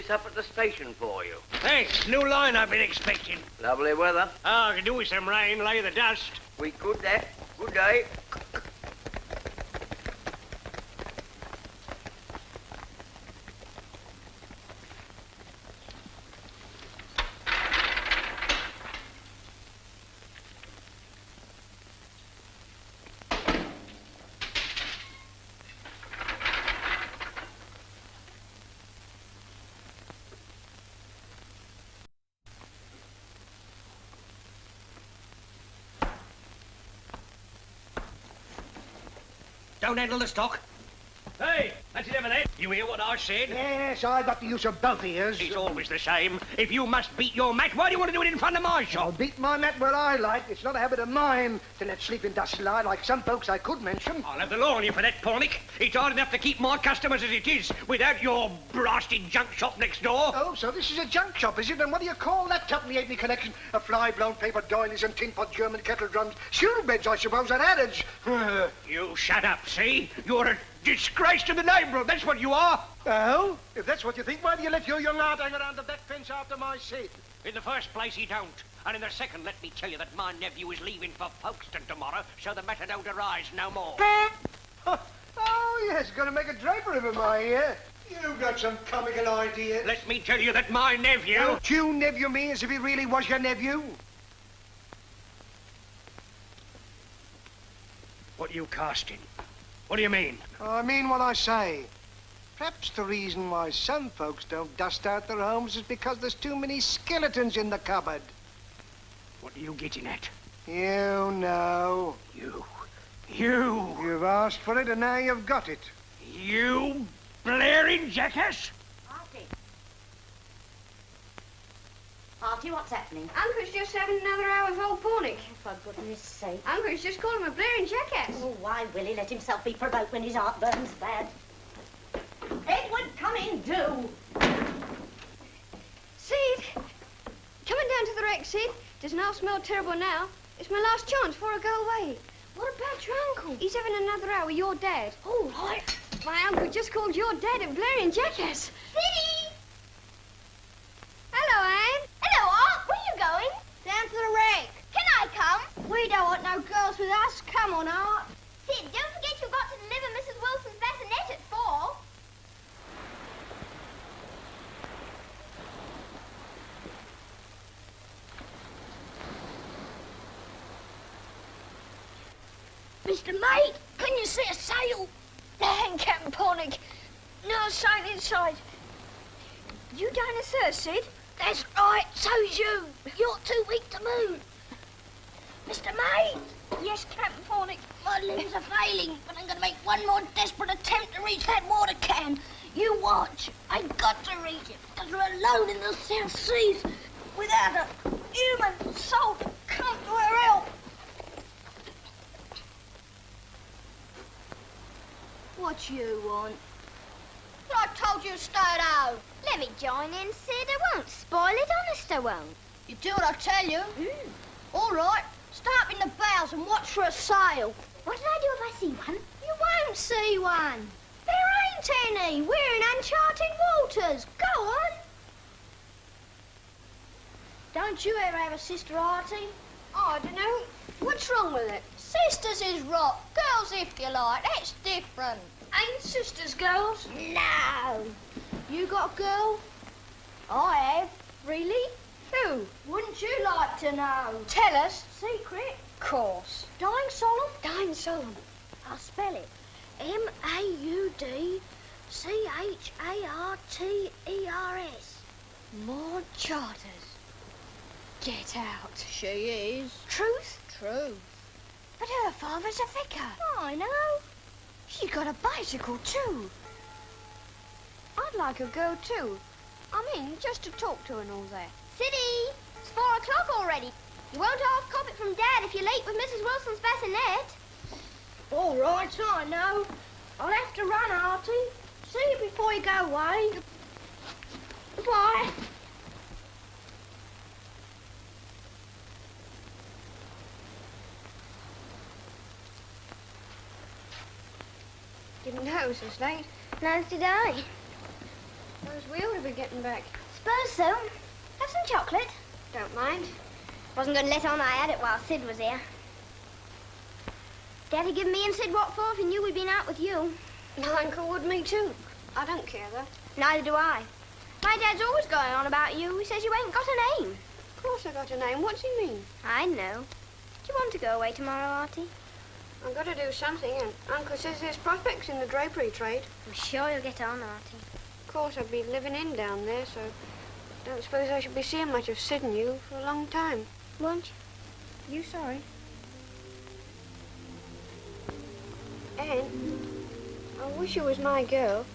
this up at the station for you. Thanks. New line I've been expecting. Lovely weather. Oh, I could do with some rain, lay the dust. We could that. Good day. Don't handle the stock. Hey, that's it, then. You hear what I said? Yes, I got the use of both ears. It's always the same. If you must beat your mat, why do you want to do it in front of my shop? I'll beat my mat where I like. It's not a habit of mine to let sleeping dust lie like some folks I could mention. I'll have the law on you for that, Pornick. It's hard enough to keep my customers as it is without your blasted junk shop next door. Oh, so this is a junk shop, is it? And what do you call that tuppenny halfpenny collection of fly-blown paper doilies and tin-pot German kettle drums? Stool beds, I suppose, and adage. You shut up, see? You're a disgrace to the neighbourhood, that's what you are. Oh? If that's what you think, why do you let your young art hang around the back fence after my Sid? In the first place, he don't. And in the second, let me tell you that my nephew is leaving for Folkestone tomorrow, so the matter don't arise no more. Oh, yes, gonna make a drapery of him, I hear. You've got some comical ideas. Let me tell you that my nephew... Don't you nephew me as if he really was your nephew? What are you casting? What do you mean? I mean what I say. Perhaps the reason why some folks don't dust out their homes is because there's too many skeletons in the cupboard. What are you getting at? You know. You. You've asked for it and now you've got it. You blaring jackass! Artie, what's happening? Uncle's just having another hour with old Pornick. For goodness sake. Uncle's just called him a blaring jackass. Oh, why will he let himself be provoked when his heartburn's bad? Edward, come in, do. Sid! Coming down to the wreck, Sid. Doesn't all smell terrible now. It's my last chance before I go away. What about your uncle? He's having another hour with your dad. Oh, right. My uncle just called your dad a blaring jackass. Siddy! Hello, Anne. Hello, Art. Where are you going? Down to the wreck. Can I come? We don't want no girls with us. Come on, Art. Sid, don't forget you've got to deliver Mrs. Wilson's bassinet at 4. Mr. Mate, can you see a sail? Hang, Captain Pornick. No sail inside. You down the third, Sid? That's right, so's you. You're too weak to move. Mr. Mate? Yes, Captain Pornick. My limbs are failing, but I'm going to make one more desperate attempt to reach that water can. You watch. I've got to reach it, because we're alone in the South Seas, without a human soul to come to our help. What you want? I told you to stay at home. Let me join in, Sid. I won't spoil it, honest I won't. You do what I tell you. All right. Start up in the bows and watch for a sail. What did I do if I see one? You won't see one. There ain't any. We're in uncharted waters. Go on. Don't you ever have a sister, Artie? Oh, I don't know. What's wrong with it? Sisters is rot. Girls, if you like. That's different. Ain't sisters girls? No. You got a girl? I have. Really? Who? Wouldn't you like to know? Tell us. Secret? Course. Dying solemn? Dying solemn. I'll spell it. Maudecarters. Maud Charters. Get out. She is. Truth? Truth. But her father's a vicar. Oh, I know. She's got a bicycle, too. I'd like a girl, too. I mean, just to talk to and all that. Siddy, it's 4 o'clock already. You won't half cop it from Dad if you're late with Mrs. Wilson's bassinet. All right, I know. I'll have to run, Artie. See you before you go away. Goodbye. Didn't know it was this late. Neither did I. Those we ought to be getting back. Suppose so. Have some chocolate. Don't mind. Wasn't going to let on I had it while Sid was here. Dad'd give me and Sid what for if he knew we'd been out with you. My uncle would me too. I don't care, though. Neither do I. My dad's always going on about you. He says you ain't got a name. Of course I got a name. What's he mean? I know. Do you want to go away tomorrow, Artie? I've got to do something, and Uncle says there's prospects in the drapery trade. I'm sure you'll get on, Artie. Of course, I'll be living in down there, so I don't suppose I should be seeing much of Sid and you for a long time. Won't you? You sorry? Aunt, I wish you was my girl.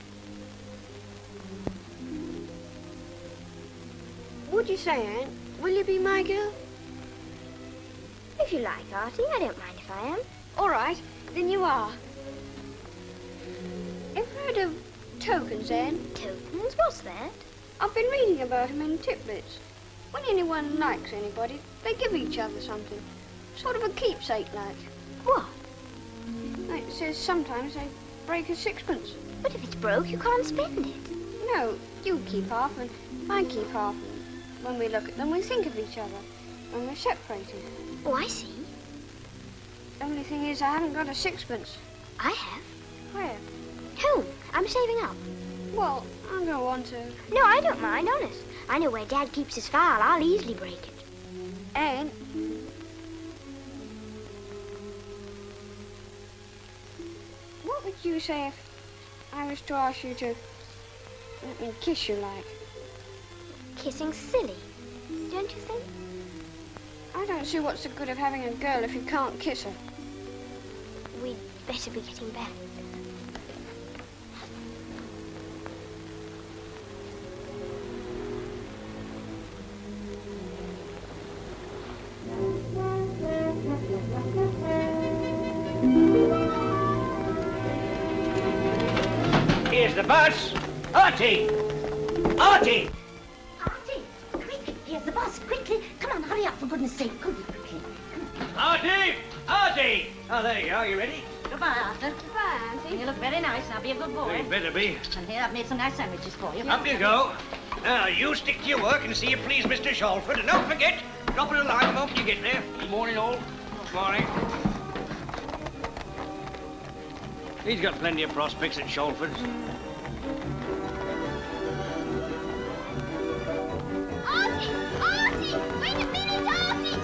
Would you say, Aunt? Will you be my girl? If you like, Artie. I don't mind if I am. All right, then you are. Ever heard of tokens, Aunt? Tokens? What's that? I've been reading about them in Tiplets. When anyone likes anybody, they give each other something. Sort of a keepsake like. What? It says sometimes they break a sixpence. But if it's broke, you can't spend it. No, you keep half and I keep half. When we look at them, we think of each other. When we're separated. Oh, I see. The only thing is I haven't got a sixpence. I have. Where? Home. I'm saving up. Well, I'm going to want to. No, I don't mind, honest. I know where Dad keeps his file. I'll easily break it. And what would you say if I was to ask you to let me kiss you like? Kissing's silly, don't you think? I don't see what's the good of having a girl if you can't kiss her. We'd better be getting back. Here's the bus. Artie! Artie! Artie, quick, here's the bus, quickly. Come on, hurry up, for goodness sake, quickly. Artie! Artie! Oh, there you are. You ready? Goodbye, Arthur. Goodbye, Auntie. You look very nice. Now be a good boy. You better be. And here, I've made some nice sandwiches for you. Up you go. Now, you stick to your work and see you please Mr. Shalford. And don't forget, drop it a line the moment you get there. Good morning, all. Good morning. He's got plenty of prospects at Shalford's. Artie! Artie! Wait a minute, Artie!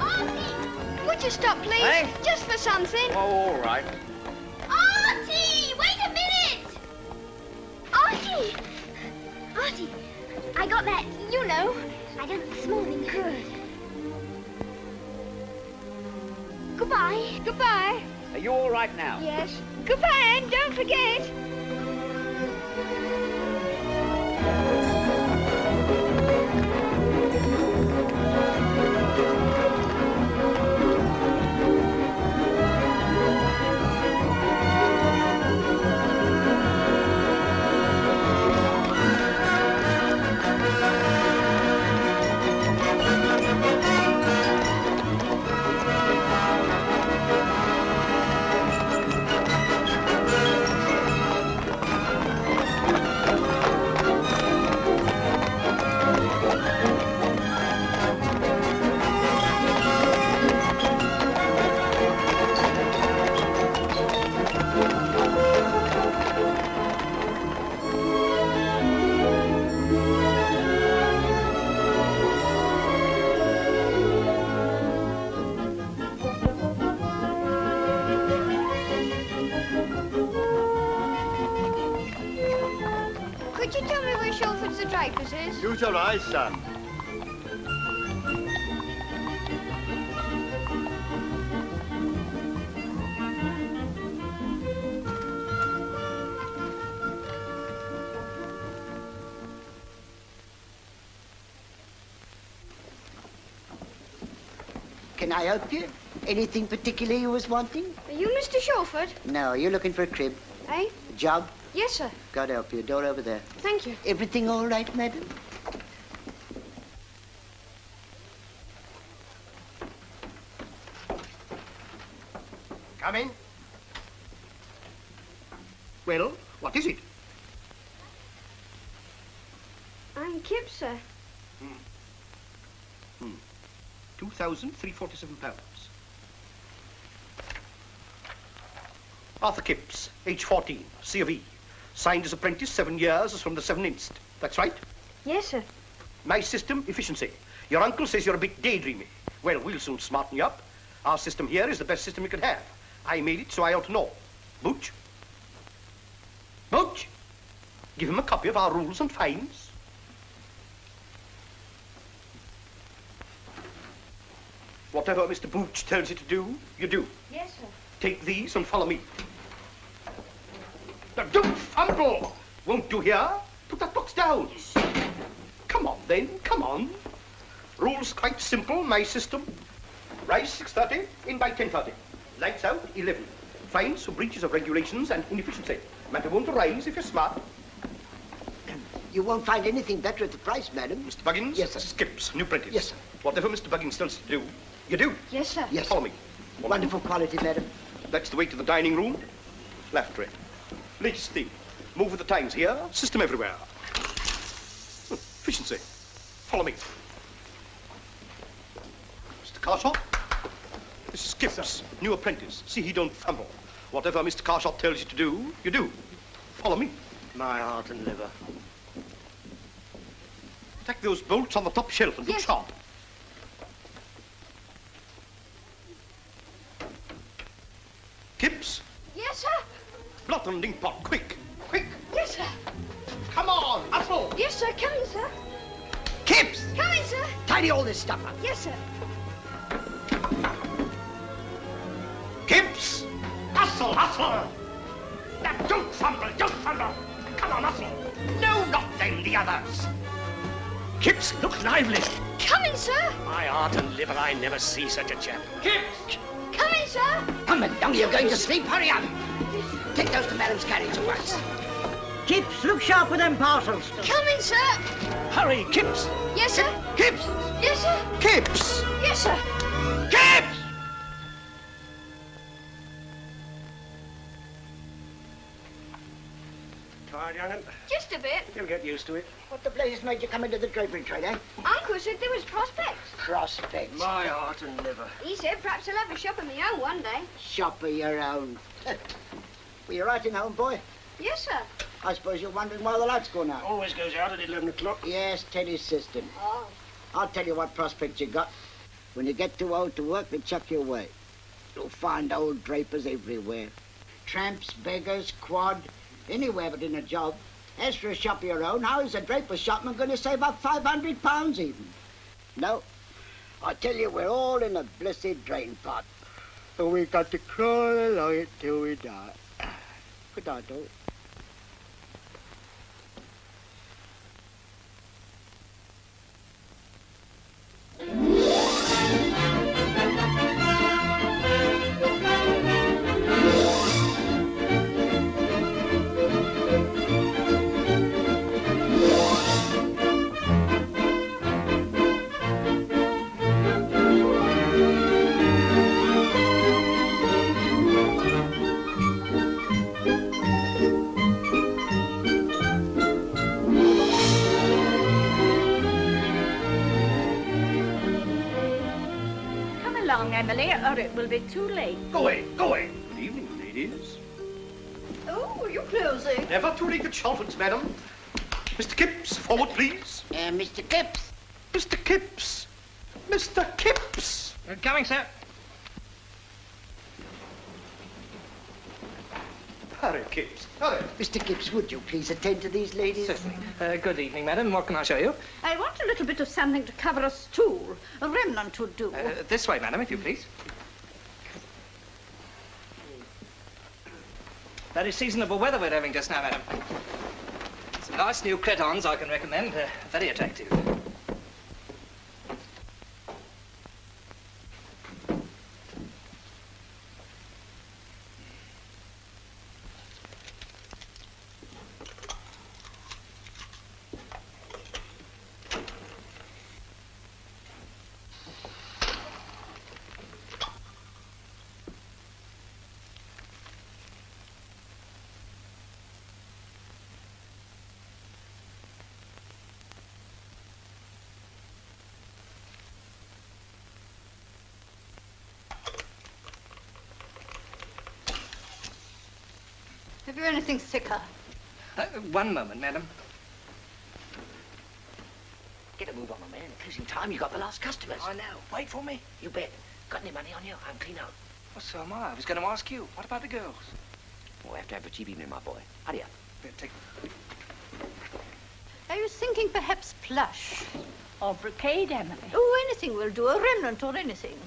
Artie! Would you stop, please? Hey? Just for something. Oh, all right. Artie! Wait a minute! Artie! Artie, I got that, you know. I got it this morning. Good. Goodbye. Goodbye. Are you all right now? Yes. Goodbye, and don't forget. Could you tell me where Shalford's the draper's is? Use your eyes, son. Can I help you? Anything particular you was wanting? Are you Mr. Shalford? No, you're looking for a crib. Eh? A job? Yes, sir. God help you. Door over there. Thank you. Everything all right, madam? Come in. Well, what is it? Kipps, sir. £2,347. Arthur Kipps, age 14, C of E. Signed as apprentice 7 years as from the 7th inst. That's right? Yes, sir. My system, efficiency. Your uncle says you're a bit daydreamy. Well, we'll soon smarten you up. Our system here is the best system you could have. I made it, so I ought to know. Booch? Booch? Give him a copy of our rules and fines. Whatever Mr. Booch tells you to do, you do. Yes, sir. Take these and follow me. Now, don't fumble! Won't you hear? Put that box down. Come on, then. Come on. Rules quite simple, my system. Rise 6:30, in by 10:30. Lights out 11. Fines for breaches of regulations and inefficiency. Matter won't arise if you're smart. You won't find anything better at the price, madam. Mr. Buggins? Yes, sir. Skips, new apprentice. Yes, sir. Whatever Mr. Buggins tells you to do, you do. Yes, sir. Yes, Follow me. Wonderful quality, madam. That's the way to the dining room. Lavatory. Latest thing. Move with the times here. System everywhere. Efficiency. Follow me. Mr. Carshot. This is Kipps, new apprentice. See he don't fumble. Whatever Mr. Carshot tells you to do, you do. Follow me. My heart and liver. Take those bolts on the top shelf and look sharp. Kipps. Yes, sir. Blot and ink pot, quick. Quick. Yes, sir. Come on, hustle. Yes, sir. Coming, sir. Kipps! Coming, sir. Tidy all this stuff up. Yes, sir. Kipps. Hustle, hustle. Now, don't fumble, don't fumble. Come on, hustle. No, not them, the others. Kipps, look lively. Coming, sir. My heart and liver, I never see such a chap. Kipps. Coming, sir. Come on, young, you're going to sleep. Hurry up. Take those to madam's carriage at once. Kipps, look sharp with them parcels. Coming, sir. Hurry, Kipps. Yes, sir. Kipps. Yes, sir. Kipps. Yes, sir. Kipps. Tired, young'un? Just a bit. You'll get used to it. What the blazes made you come into the drapery trade, eh? Uncle said there was prospects. Prospects. My heart and liver. He said perhaps I'll have a shop of my own one day. Shop of your own. Were you right in home, boy? Yes, sir. I suppose you're wondering why the lights go out. Always goes out at 11 o'clock. Yes, Teddy's system. Oh. I'll tell you what prospects you got. When you get too old to work, they chuck you away. You'll find old drapers everywhere. Tramps, beggars, quad, anywhere but in a job. As for a shop of your own, how is a draper shopman going to save up £500 even? No. I tell you, we're all in a blessed drain pot. And we got to crawl along it till we die. Good night, all. Emily, or it will be too late. Go away, go away. Good evening, ladies. Oh, you're closing. Never too late at Shalford's, madam. Mr. Kipps, forward, please. Mr. Kipps. Mr. Kipps. Mr. Kipps. Coming, sir. Hurry, Kipps, hurry. Mr. Kipps, would you please attend to these ladies? Certainly. Good evening, madam. What can I show you? I want a little bit of something to cover a stool. A remnant would do. This way, madam, if you please. Very seasonable weather we're having just now, madam. Some nice new cretons I can recommend. Very attractive. Have you anything thicker? One moment, madam. Get a move on, my man. Closing time, you got the last customers. I know. Wait for me. You bet. Got any money on you? I'm clean out. Well, so am I. I was going to ask you. What about the girls? Oh, I have to have a cheap evening, my boy. Hurry up. Take... Are you thinking perhaps plush? Or brocade, Emily? Oh, anything will do. A remnant or anything.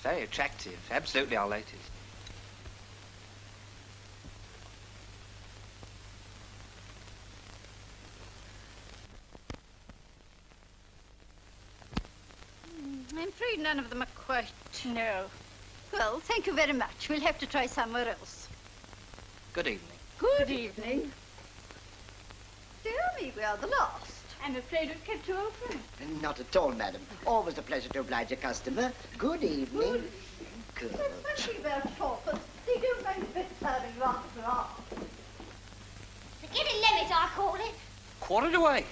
Very attractive. Absolutely our latest. I'm afraid none of them are quite... No. Well, thank you very much. We'll have to try somewhere else. Good evening. Good evening. Dear me, we are the last. I'm afraid we've kept you open. Not at all, madam. Always a pleasure to oblige a customer. Good evening. Good. That's what about Shalford. They don't mind a bit serving rather than ours. Forget a limit, I call it. 7:45.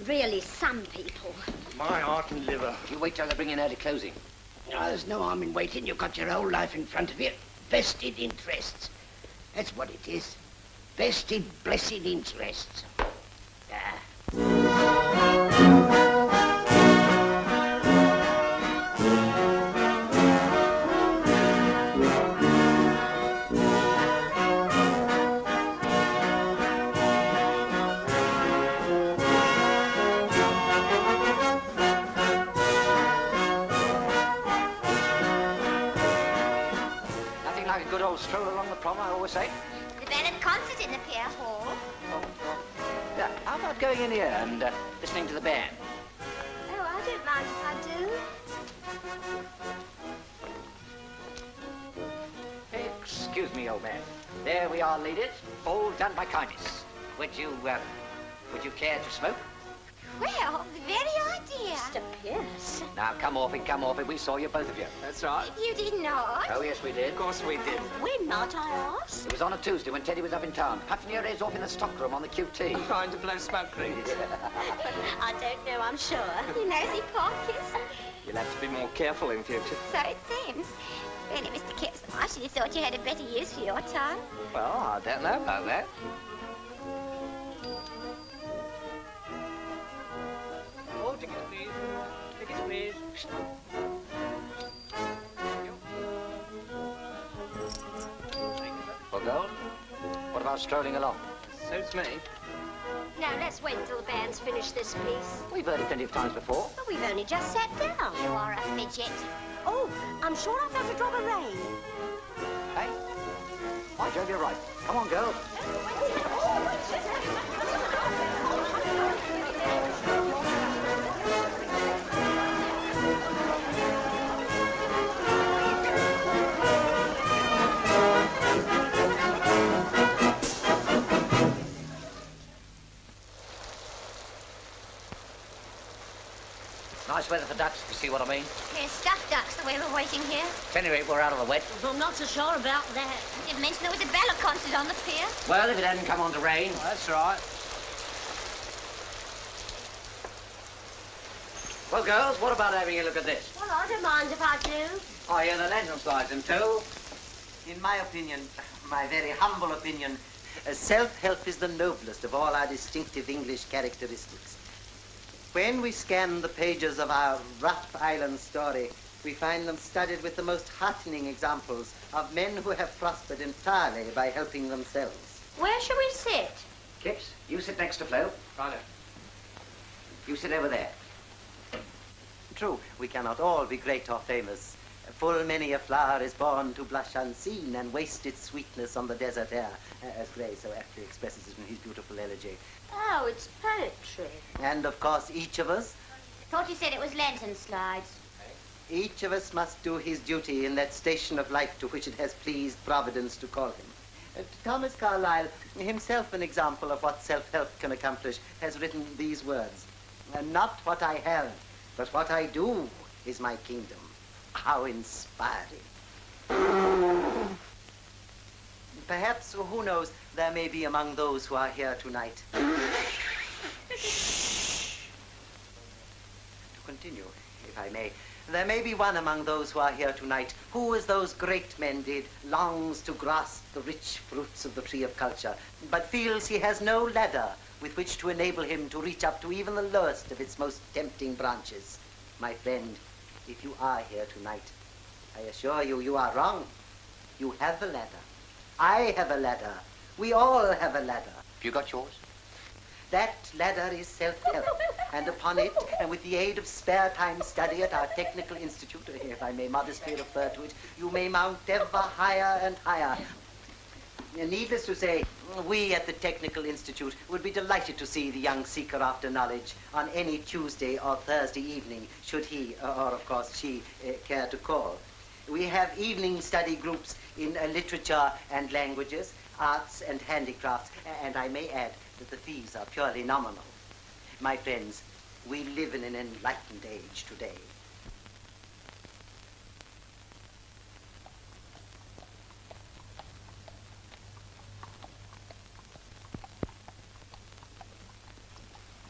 Really, some people. My heart and liver. You wait till they bring in early closing. No, there's no harm in waiting. You've got your whole life in front of you. Vested interests. That's what it is. Vested, blessed interests. Nothing like a good old stroll along the prom, I always say. The band concert in the Pier Hall. Yeah, how about going in here and listening to the band? Oh, I don't mind if I do. Excuse me, old man. There we are, ladies. All done by kindness. Would you care to smoke? Well, the very idea. Mr. Pierce. Now, come off it. We saw you, both of you. That's right. You did not. Oh, yes, we did. Of course we did. When might I ask? It was on a Tuesday when Teddy was up in town, puffing your heads off in the stockroom on the QT. Trying to blow smoke rings. I don't know, I'm sure. You nosy pockets. You'll have to be more careful in future. So it seems. Really, Mr. Kipps, I should have thought you had a better use for your time. Well, I don't know about that. Oh, tickets, please. Tickets, please. Well, girls, what about strolling along? Suits me. Now, let's wait until the band's finished this piece. We've heard it plenty of times before. But we've only just sat down. You are a fidget. Oh, I'm sure I felt a drop of rain. Hey? By Jove, you're right. Come on, girls. Nice weather for ducks, if you see what I mean. We're stuffed ducks the way we're waiting here. At any rate, we're out of the wet. I'm not so sure about that. You didn't mention there was a ballad concert on the pier. Well, if it hadn't come on to rain. Well, that's right. Well, girls, what about having a look at this? Well, I don't mind if I do. Oh, yeah, the lantern slides in too. In my opinion, my very humble opinion, self-help is the noblest of all our distinctive English characteristics. When we scan the pages of our rough island story, we find them studded with the most heartening examples of men who have prospered entirely by helping themselves. Where shall we sit? Kipps, you sit next to Flo. Righto. You sit over there. True, we cannot all be great or famous. Full many a flower is born to blush unseen and waste its sweetness on the desert air, as Gray so aptly expresses it in his beautiful elegy. Oh, it's poetry. And of course, each of us Thought you said it was lantern slides. Each of us must do his duty in that station of life to which it has pleased Providence to call him. Thomas Carlyle, himself an example of what self-help can accomplish, has written these words. Not what I have, But what I do is my kingdom. How inspiring. Perhaps, who knows, there may be among those who are here tonight. To continue, if I may, there may be one among those who are here tonight who, as those great men did, longs to grasp the rich fruits of the tree of culture, but feels he has no ladder with which to enable him to reach up to even the lowest of its most tempting branches. My friend, if you are here tonight, I assure you, you are wrong. You have a ladder. I have a ladder. We all have a ladder. You got yours? That ladder is self-help, and upon it, and with the aid of spare time study at our technical institute, if I may modestly refer to it, you may mount ever higher and higher. Needless to say, we at the Technical Institute would be delighted to see the young seeker after knowledge on any Tuesday or Thursday evening, should he, or of course she, care to call. We have evening study groups in literature and languages, arts and handicrafts, and I may add that the fees are purely nominal. My friends, we live in an enlightened age today.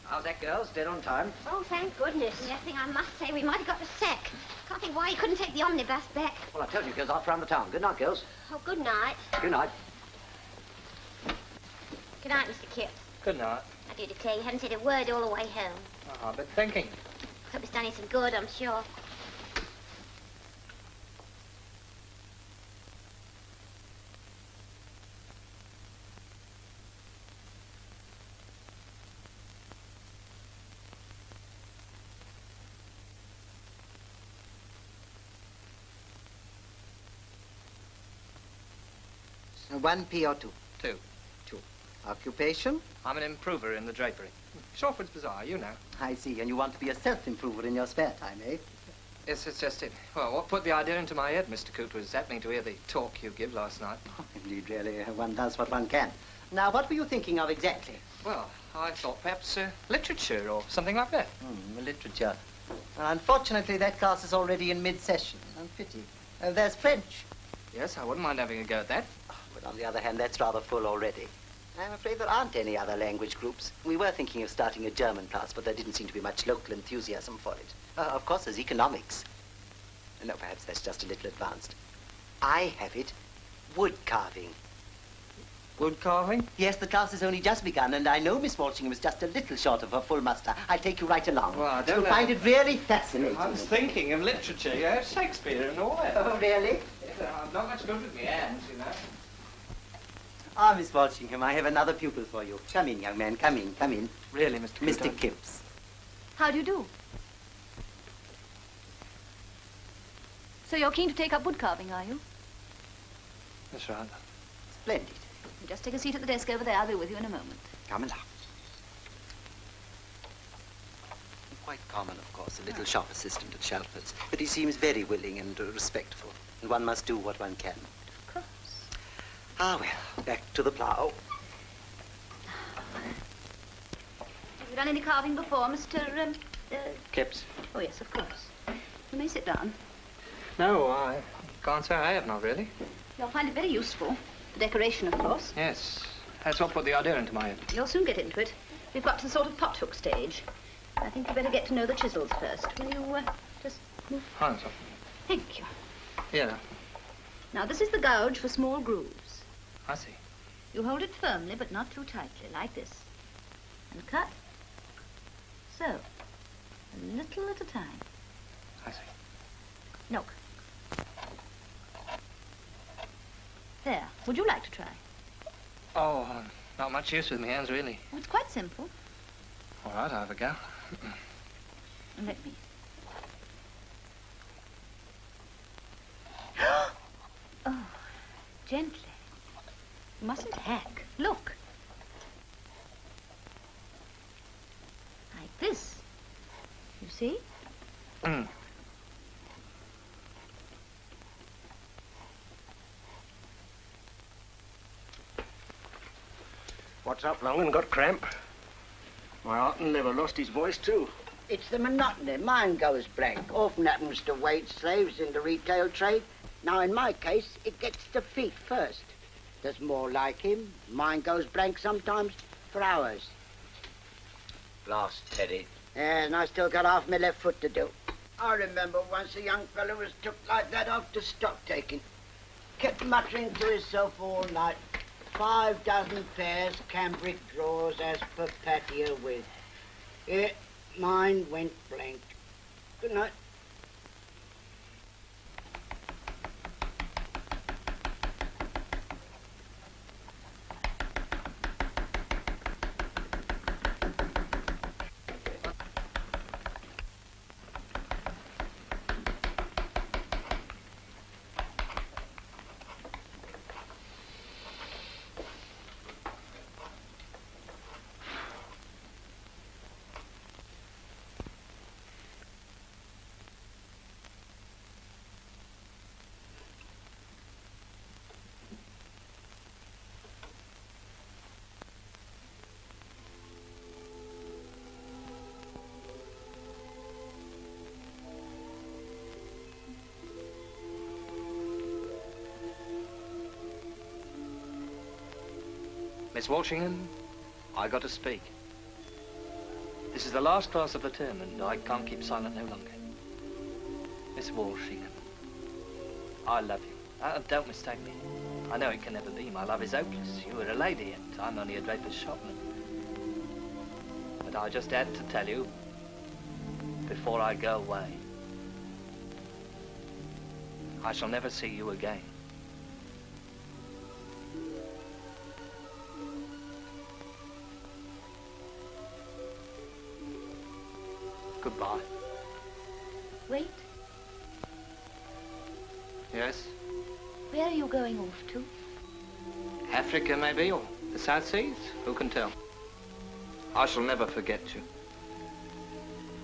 How's that, girls? Dead on time? Oh, thank goodness. Yes, thing I must say, we might have got the sack. Can't think why he couldn't take the omnibus back. Well, I told you, girls, off round the town. Good night, girls. Oh, good night. Good night. Good night, Mr. Kipps. Good night. I do declare you haven't said a word all the way home. Oh, I've been thinking. Hope it's done you some good, I'm sure. One P or two? Two. Two. Occupation? I'm an improver in the drapery. Shalford's Bazaar, you know. I see, and you want to be a self-improver in your spare time, eh? Yes, it's just it. Well, what put the idea into my head, Mr. Coote, was happening to hear the talk you give last night. Oh, indeed, really, one does what one can. Now, what were you thinking of exactly? Well, I thought perhaps literature or something like that. Literature. Well, unfortunately, that class is already in mid-session. Pity. There's French. Yes, I wouldn't mind having a go at that. But on the other hand, that's rather full already. I'm afraid there aren't any other language groups. We were thinking of starting a German class, but there didn't seem to be much local enthusiasm for it. Of course, there's economics. No, perhaps that's just a little advanced. I have it. Wood carving. Wood carving? Yes, the class has only just begun, and I know Miss Walshingham is just a little short of her full muster. I'll take you right along. Well, I don't You'll find it really fascinating. I was thinking of literature. You have Shakespeare and all that. Oh, really? I'm not much good with my hands, you know. Ah, Miss Walshingham, I have another pupil for you. Come in, young man, come in, come in. Really, Mr. Coote? Mr. Kipps. How do you do? So you're keen to take up wood carving, are you? That's right. Splendid. You just take a seat at the desk over there. I'll be with you in a moment. Come along. Quite common, of course, a little shop assistant at Shalford's, but he seems very willing and respectful, and one must do what one can. Of course. Ah, well, back to the plough. Have you done any carving before, Mr. Kipps? Oh, yes, of course. You may sit down. No, I can't say I have, not really. You'll find it very useful. For decoration, of course. Yes, that's what put the idea into my head. You'll soon get into it. We've got to the sort of pothook stage. I think you'd better get to know the chisels first. Will you, just move? Oh, so. Thank you. Yeah. Now, this is the gouge for small grooves. I see. You hold it firmly, but not too tightly, like this. And cut. So. A little at a time. I see. Look. There. Would you like to try? Oh, not much use with my hands, really. Oh, it's quite simple. All right, I'll have a go. Let me. Oh, gently. You mustn't hack. Look. Like this. You see? Mm. What's up, Longan? Got cramp? My Artie never lost his voice, too. It's the monotony. Mine goes blank. Often happens to wage slaves in the retail trade. Now, in my case, it gets the feet first. There's more like him. Mine goes blank sometimes for hours. Blast, Teddy. Yeah, and I still got half my left foot to do. I remember once a young fellow was took like that after stock taking. Kept muttering to himself all night. 5 dozen pairs, cambric drawers as per patio with. Yeah, mine went blank. Good night. Miss Walshingham, I got to speak. This is the last class of the term, and I can't keep silent no longer. Miss Walshingham, I love you. Don't mistake me. I know it can never be. My love is hopeless. You are a lady, and I'm only a draper's shopman. But I just had to tell you before I go away. I shall never see you again. Goodbye. Wait. Yes? Where are you going off to? Africa, maybe, or the South Seas? Who can tell? I shall never forget you.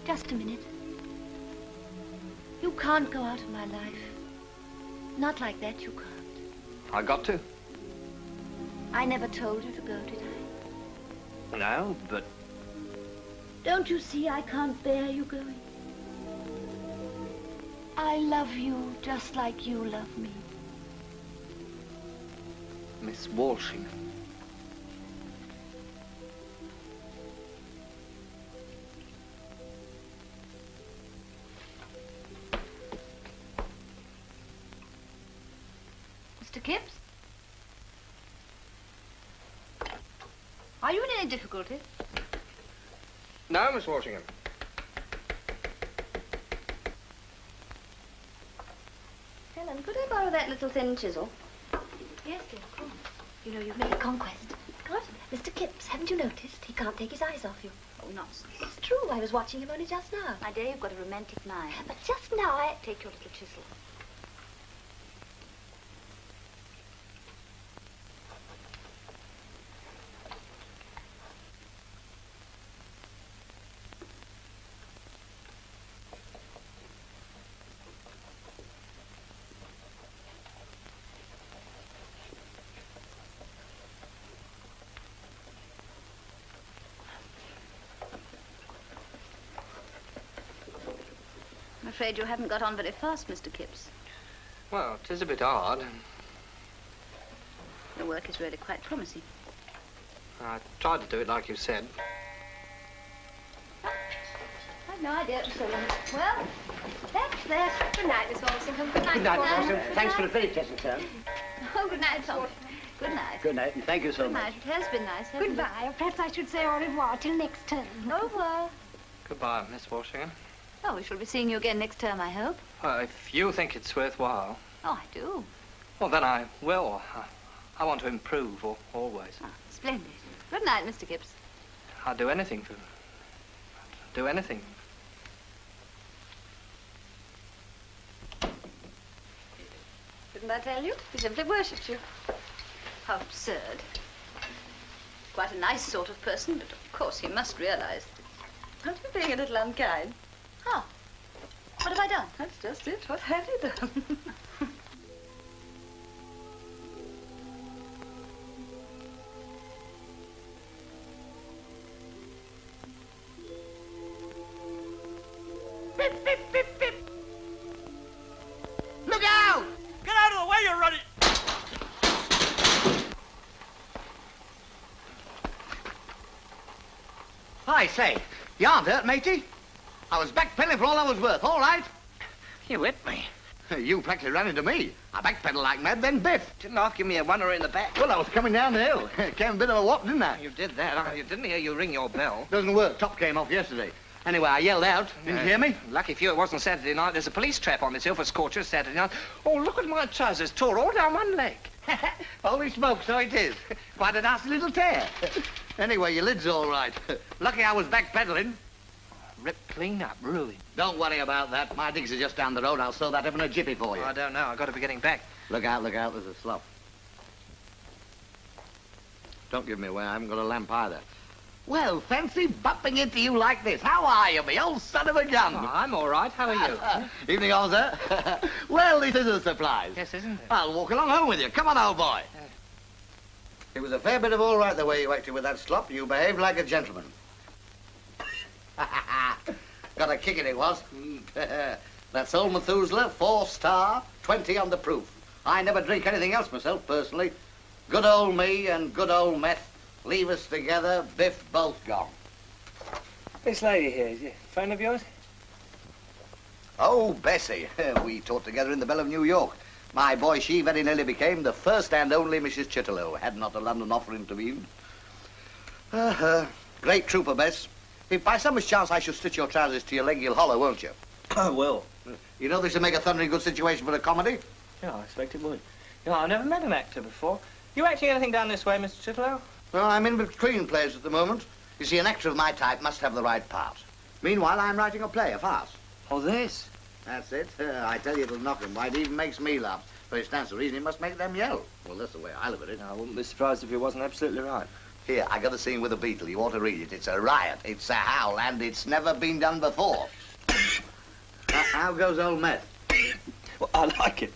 Just a minute. You can't go out of my life. Not like that, you can't. I got to. I never told you to go, did I? No, but... Don't you see I can't bear you going? I love you just like you love me. Miss Walshingham. Mr. Kipps? Are you in any difficulty? No, Miss Walshingham. Helen, could I borrow that little thin chisel? Yes, dear, of course. You know, you've made a conquest. What? Mr. Kipps, haven't you noticed? He can't take his eyes off you. Oh, nonsense. It's true. I was watching him only just now. My dear, you've got a romantic mind. But just now I... Take your little chisel. I'm afraid you haven't got on very fast, Mr. Kipps. Well, it is a bit hard. Your work is really quite promising. I tried to do it like you said. I've no idea it was so long. Well, that's that. Good night, Miss Walshingham. Good night, Good night, Pornick. Walshingham. Thanks for the very pleasant term. Oh, good night, Tom. Good night. Good night, and thank you so Good much. night. It has been nice, hasn't Goodbye, or perhaps I should say au revoir till next term. it? Au revoir. Goodbye, Miss Walshingham. Oh, we shall be seeing you again next term, I hope. Well, if you think it's worthwhile, Oh, I do. well, then I will. I want to improve always. Ah, splendid. Good night, Mr. Kipps. I'd do anything for... do anything. Didn't I tell you? He simply worships you. How absurd. Quite a nice sort of person, but of course he must realize. Aren't you being a little unkind? How? What have I done? That's just it. What have you done? Bip, bip, bip, bip. Look out! Get out of the way, you're running! I say, you aren't hurt, matey. I was backpedaling for all I was worth, all right? You hit me. You practically ran into me. I backpedaled like mad, then biff. Didn't half give me a wonder in the back. Well, I was coming down the hill. Came a bit of a whop, didn't I? You did that. You didn't hear you ring your bell. Doesn't work. Top came off yesterday. Anyway, I yelled out. Didn't you hear me? Lucky for you it wasn't Saturday night. There's a police trap on this hill for scorchers Saturday night. Oh, look at my trousers tore all down one leg. Holy smoke, so it is. Quite a nasty little tear. Anyway, your lid's all right. Lucky I was backpedaling. Ripped clean up, ruined. Don't worry about that. My digs are just down the road. I'll sew that up in a jiffy for you. I don't know. I've got to be getting back. Look out, look out. There's a slop. Don't give me away. I haven't got a lamp either. Well, fancy bumping into you like this. How are you, me old son of a gun? Oh, I'm all right. How are you? Evening, officer. Well, this is a surprise. Yes, isn't it? I'll walk along home with you. Come on, old boy. It was a fair bit of all right the way you acted with that slop. You behaved like a gentleman. Got a kick in it was. That's old Methuselah, 4-star, 20 on the proof. I never drink anything else myself, personally. Good old me and good old meth. Leave us together, biff, both gone. This lady here, is she a friend of yours? Oh, Bessie. We taught together in the Belle of New York. My boy, she very nearly became the first and only Mrs. Chitterlow, had not a London offer intervened. Great trooper, Bess. If by some mischance I should stitch your trousers to your leg, you'll holler, won't you? I will. You know this would make a thundering good situation for a comedy? Yeah, I expect it would. You know, I've never met an actor before. You acting anything down this way, Mr. Chitterlow? Well, I'm in between plays at the moment. You see, an actor of my type must have the right part. Meanwhile, I'm writing a play, a farce. Oh, this? That's it. I tell you, it'll knock 'em. Why, it even makes me laugh. But it stands to reason it must make them yell. Well, that's the way I look at it. I wouldn't be surprised if it wasn't absolutely right. Here, I got a scene with a beetle. You ought to read it. It's a riot. It's a howl, and it's never been done before. How goes old Matt? Well, I like it.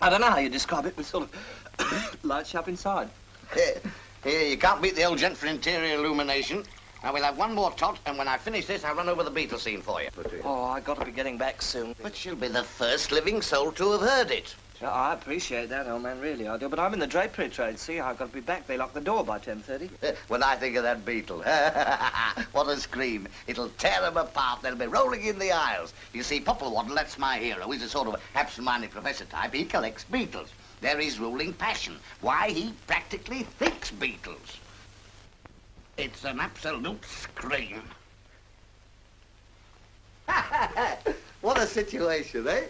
I don't know how you describe it, but sort of lights you up inside. Here, you can't beat the old gent for interior illumination. Now, we'll have one more tot, and when I finish this, I'll run over the beetle scene for you. Oh, I got to be getting back soon. But she'll be the first living soul to have heard it. I appreciate that, old man, really I do. But I'm in the drapery trade, see? I've got to be back. They lock the door by 10:30. When I think of that beetle, what a scream. It'll tear them apart. They'll be rolling in the aisles. You see, Popplewaddle, that's my hero. He's a sort of absent-minded professor type. He collects beetles. They're his ruling passion. Why, he practically thinks beetles. It's an absolute scream. What a situation, eh?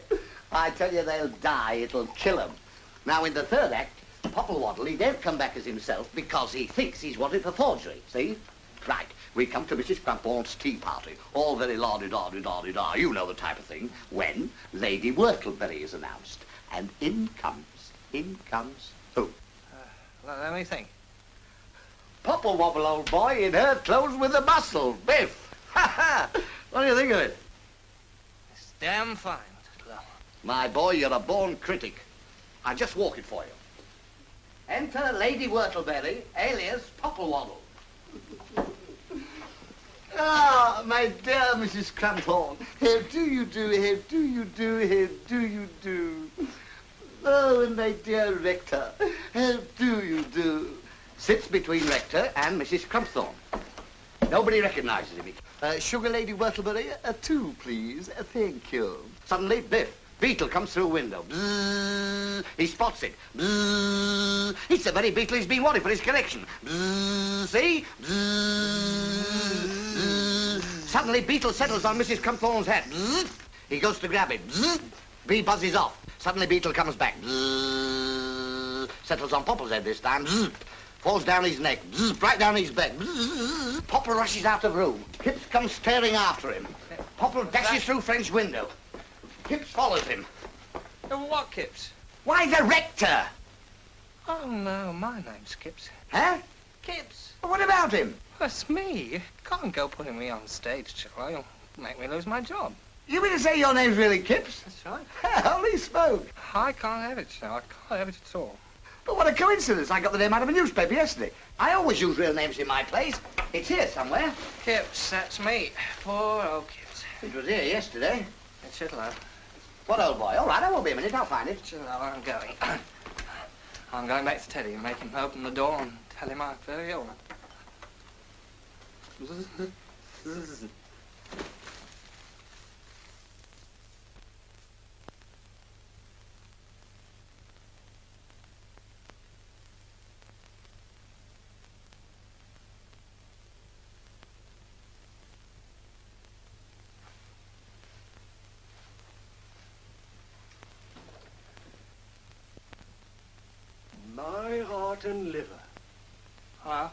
I tell you, they'll die. It'll kill them. Now, in the third act, Popplewaddle, he don't come back as himself because he thinks he's wanted for forgery, see? Right. We come to Mrs. Crumpholm's tea party. All very la-di-da-di-da-di-da. You know the type of thing. When Lady Whortleberry is announced. And in comes who? Let me think. Popplewobble, old boy, in her clothes with the muscle. Biff. Ha ha! What do you think of it? It's damn fine. My boy, you're a born critic. I'll just walk it for you. Enter Lady Whortleberry, alias Popplewobble. Ah, my dear Mrs. Crumpholm, how do you do, how do you do, how do you do? Oh, and my dear Rector, how do you do? Sits between Rector and Mrs. Crumpholm. Nobody recognizes him. Sugar Lady Whortleberry, 2, please. Thank you. Suddenly, biff. Beetle comes through a window. Bzzz. He spots it. Bzzz. It's the very beetle he's been wanting for his collection. Bzzz. See? Bzzz. Bzzz. Suddenly, Beetle settles on Mrs. Crumpholm's head. Bzzz. He goes to grab it. Bzzz. Bee buzzes off. Suddenly, Beetle comes back. Bzzz. Settles on Popple's head this time. Bzzz. Falls down his neck. Bzzz. Right down his back. Bzzz. Popple rushes out of the room. Kipps comes tearing after him. Popple dashes through French window. Kipps follows him. What Kipps? Why, the Rector! Oh, no, my name's Kipps. Huh? Kipps. What about him? That's me. You can't go putting me on stage, Chilwell. You'll make me lose my job. You mean to say your name's really Kipps? That's right. Holy smoke. I can't have it, Chilwell. I can't have it at all. But what a coincidence. I got the name out of a newspaper yesterday. I always use real names in my plays. It's here somewhere. Kipps, that's me. Poor old Kipps. It was here yesterday. It's Chitterlow. What, old boy? All right, I won't be a minute. I'll find it. Chitterlow, I'm going. I'm going back to Teddy and make him open the door and tell him I'm very ill. My heart and liver. Hello?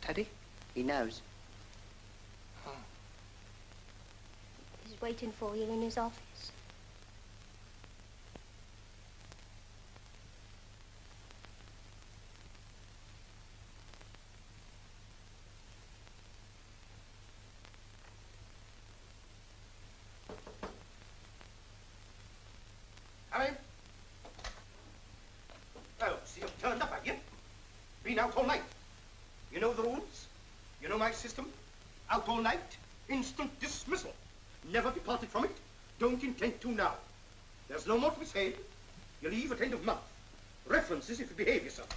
Teddy? He knows. Oh. He's waiting for you in his office. Oh, so you've turned up, have you? Been out all night. You know the rules? You know my system? Out all night, instant dismissal. Never departed from it. Don't intend to now. There's no more to be said. You leave at end of month. References if you behave yourself.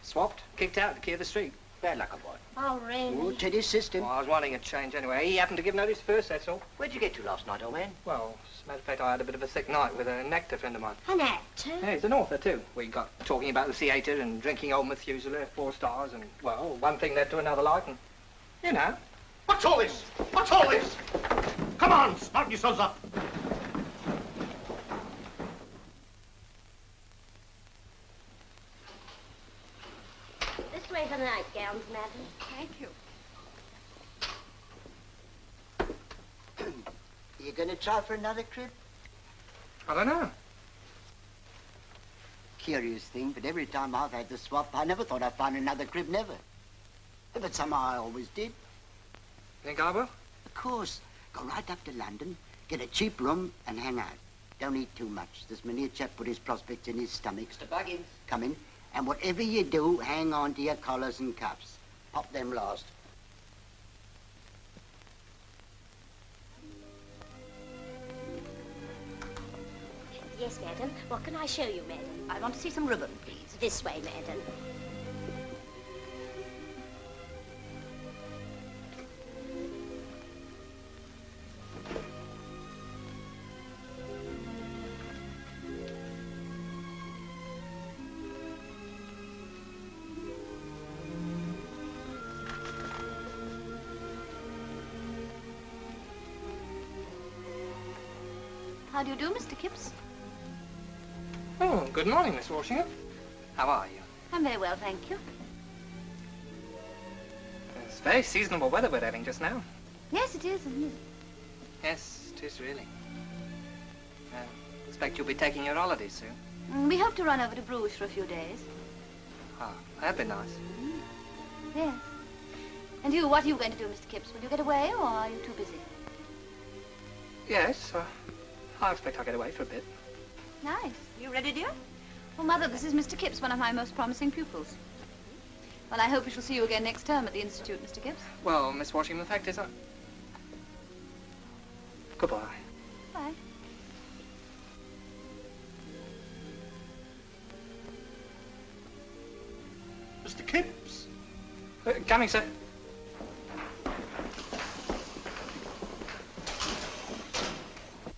Swapped, kicked out to clear the street. Bad luck, old boy. Oh, really? Oh, Teddy's system. Well, I was wanting a change anyway. He happened to give notice first, that's all. Where'd you get to last night, old man? Well, as a matter of fact, I had a bit of a thick night with a nectar friend of mine. An actor? Yeah, he's an author, too. We got talking about the theatre and drinking old Methuselah, 4 stars, and, well, one thing led to another like, and, you know. What's all this? What's all this? Come on, smarten yourselves up. This way for the nightgowns, madam. Thank you. You gonna try for another crib? I don't know. Curious thing, but every time I've had the swap, I never thought I'd find another crib, never. But somehow I always did. Think I will? Of course. Go right up to London, get a cheap room, and hang out. Don't eat too much. There's many a chap put his prospects in his stomach. Mr. Buggins. Come in. And whatever you do, hang on to your collars and cuffs. Pop them last. Yes, madam. What can I show you, madam? I want to see some ribbon, please. This way, madam. How do you do, Mr. Kipps? Oh, good morning, Miss Walshingham. How are you? I'm very well, thank you. It's very seasonable weather we're having just now. Yes, it is, isn't it? Yes, it is really. I expect you'll be taking your holidays soon. We hope to run over to Bruges for a few days. Ah, that'd be nice. Yes. And you, what are you going to do, Mr. Kipps? Will you get away, or are you too busy? Yes, I expect I'll get away for a bit. Nice. You ready, dear? Well, Mother, this is Mr. Kipps, one of my most promising pupils. Well, I hope we shall see you again next term at the Institute, Mr. Kipps. Well, Miss Walshingham, the fact is Goodbye. Bye. Mr. Kipps. Coming, sir.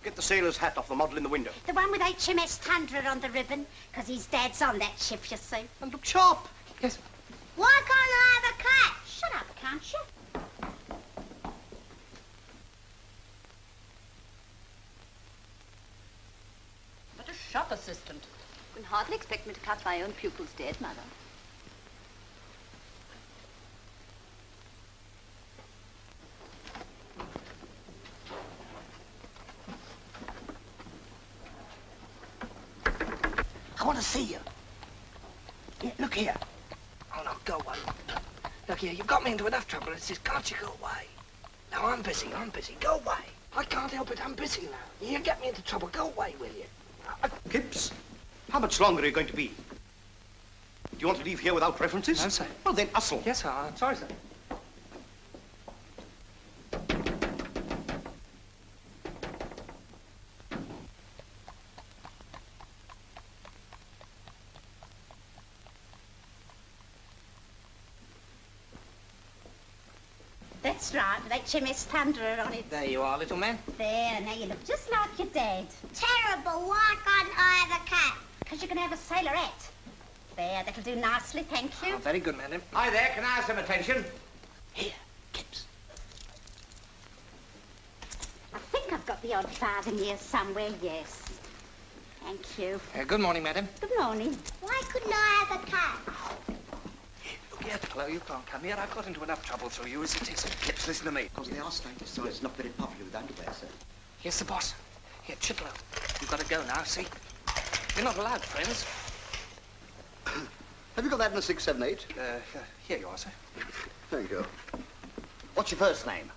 Get the sailor's hat off the model in the window. The one with HMS Tundra on the ribbon, because his dad's on that ship, you see. And look sharp. Yes. Why can't I have a cat? Shut up, can't you? What a shop assistant. You can hardly expect me to cut my own pupils dead, Mother. I want to see you. Yeah, look here. Oh, no, go away. Look here, you've got me into enough trouble. It's just, can't you go away? No, I'm busy. Go away. I can't help it. I'm busy now. You get me into trouble. Go away, will you? Kipps, how much longer are you going to be? Do you want to leave here without references? No, sir. Well, then, hustle. Yes, sir. I'm sorry, sir. That's right, with that chimney thunderer on it. There you are, little man. There, now you look just like your dad. Terrible. Why can't I have a cat? Because you can have a sailorette. There, that'll do nicely, thank you. Oh, very good, madam. Hi there, can I have some attention? Here, Kipps. I think I've got the odd farthing here somewhere, yes. Thank you. Good morning, madam. Good morning. Why couldn't I have a cat? Look here, fellow, you can't come here. I've got into enough trouble through you as it is. Kipps, listen to me. Because they are starting to decide it's not very popular with underwear, sir. Here's the boss. Here, Chitlow. You've got to go now, see? You're not allowed, friends. Have you got that in a 678? Here you are, sir. Thank you. What's your first name?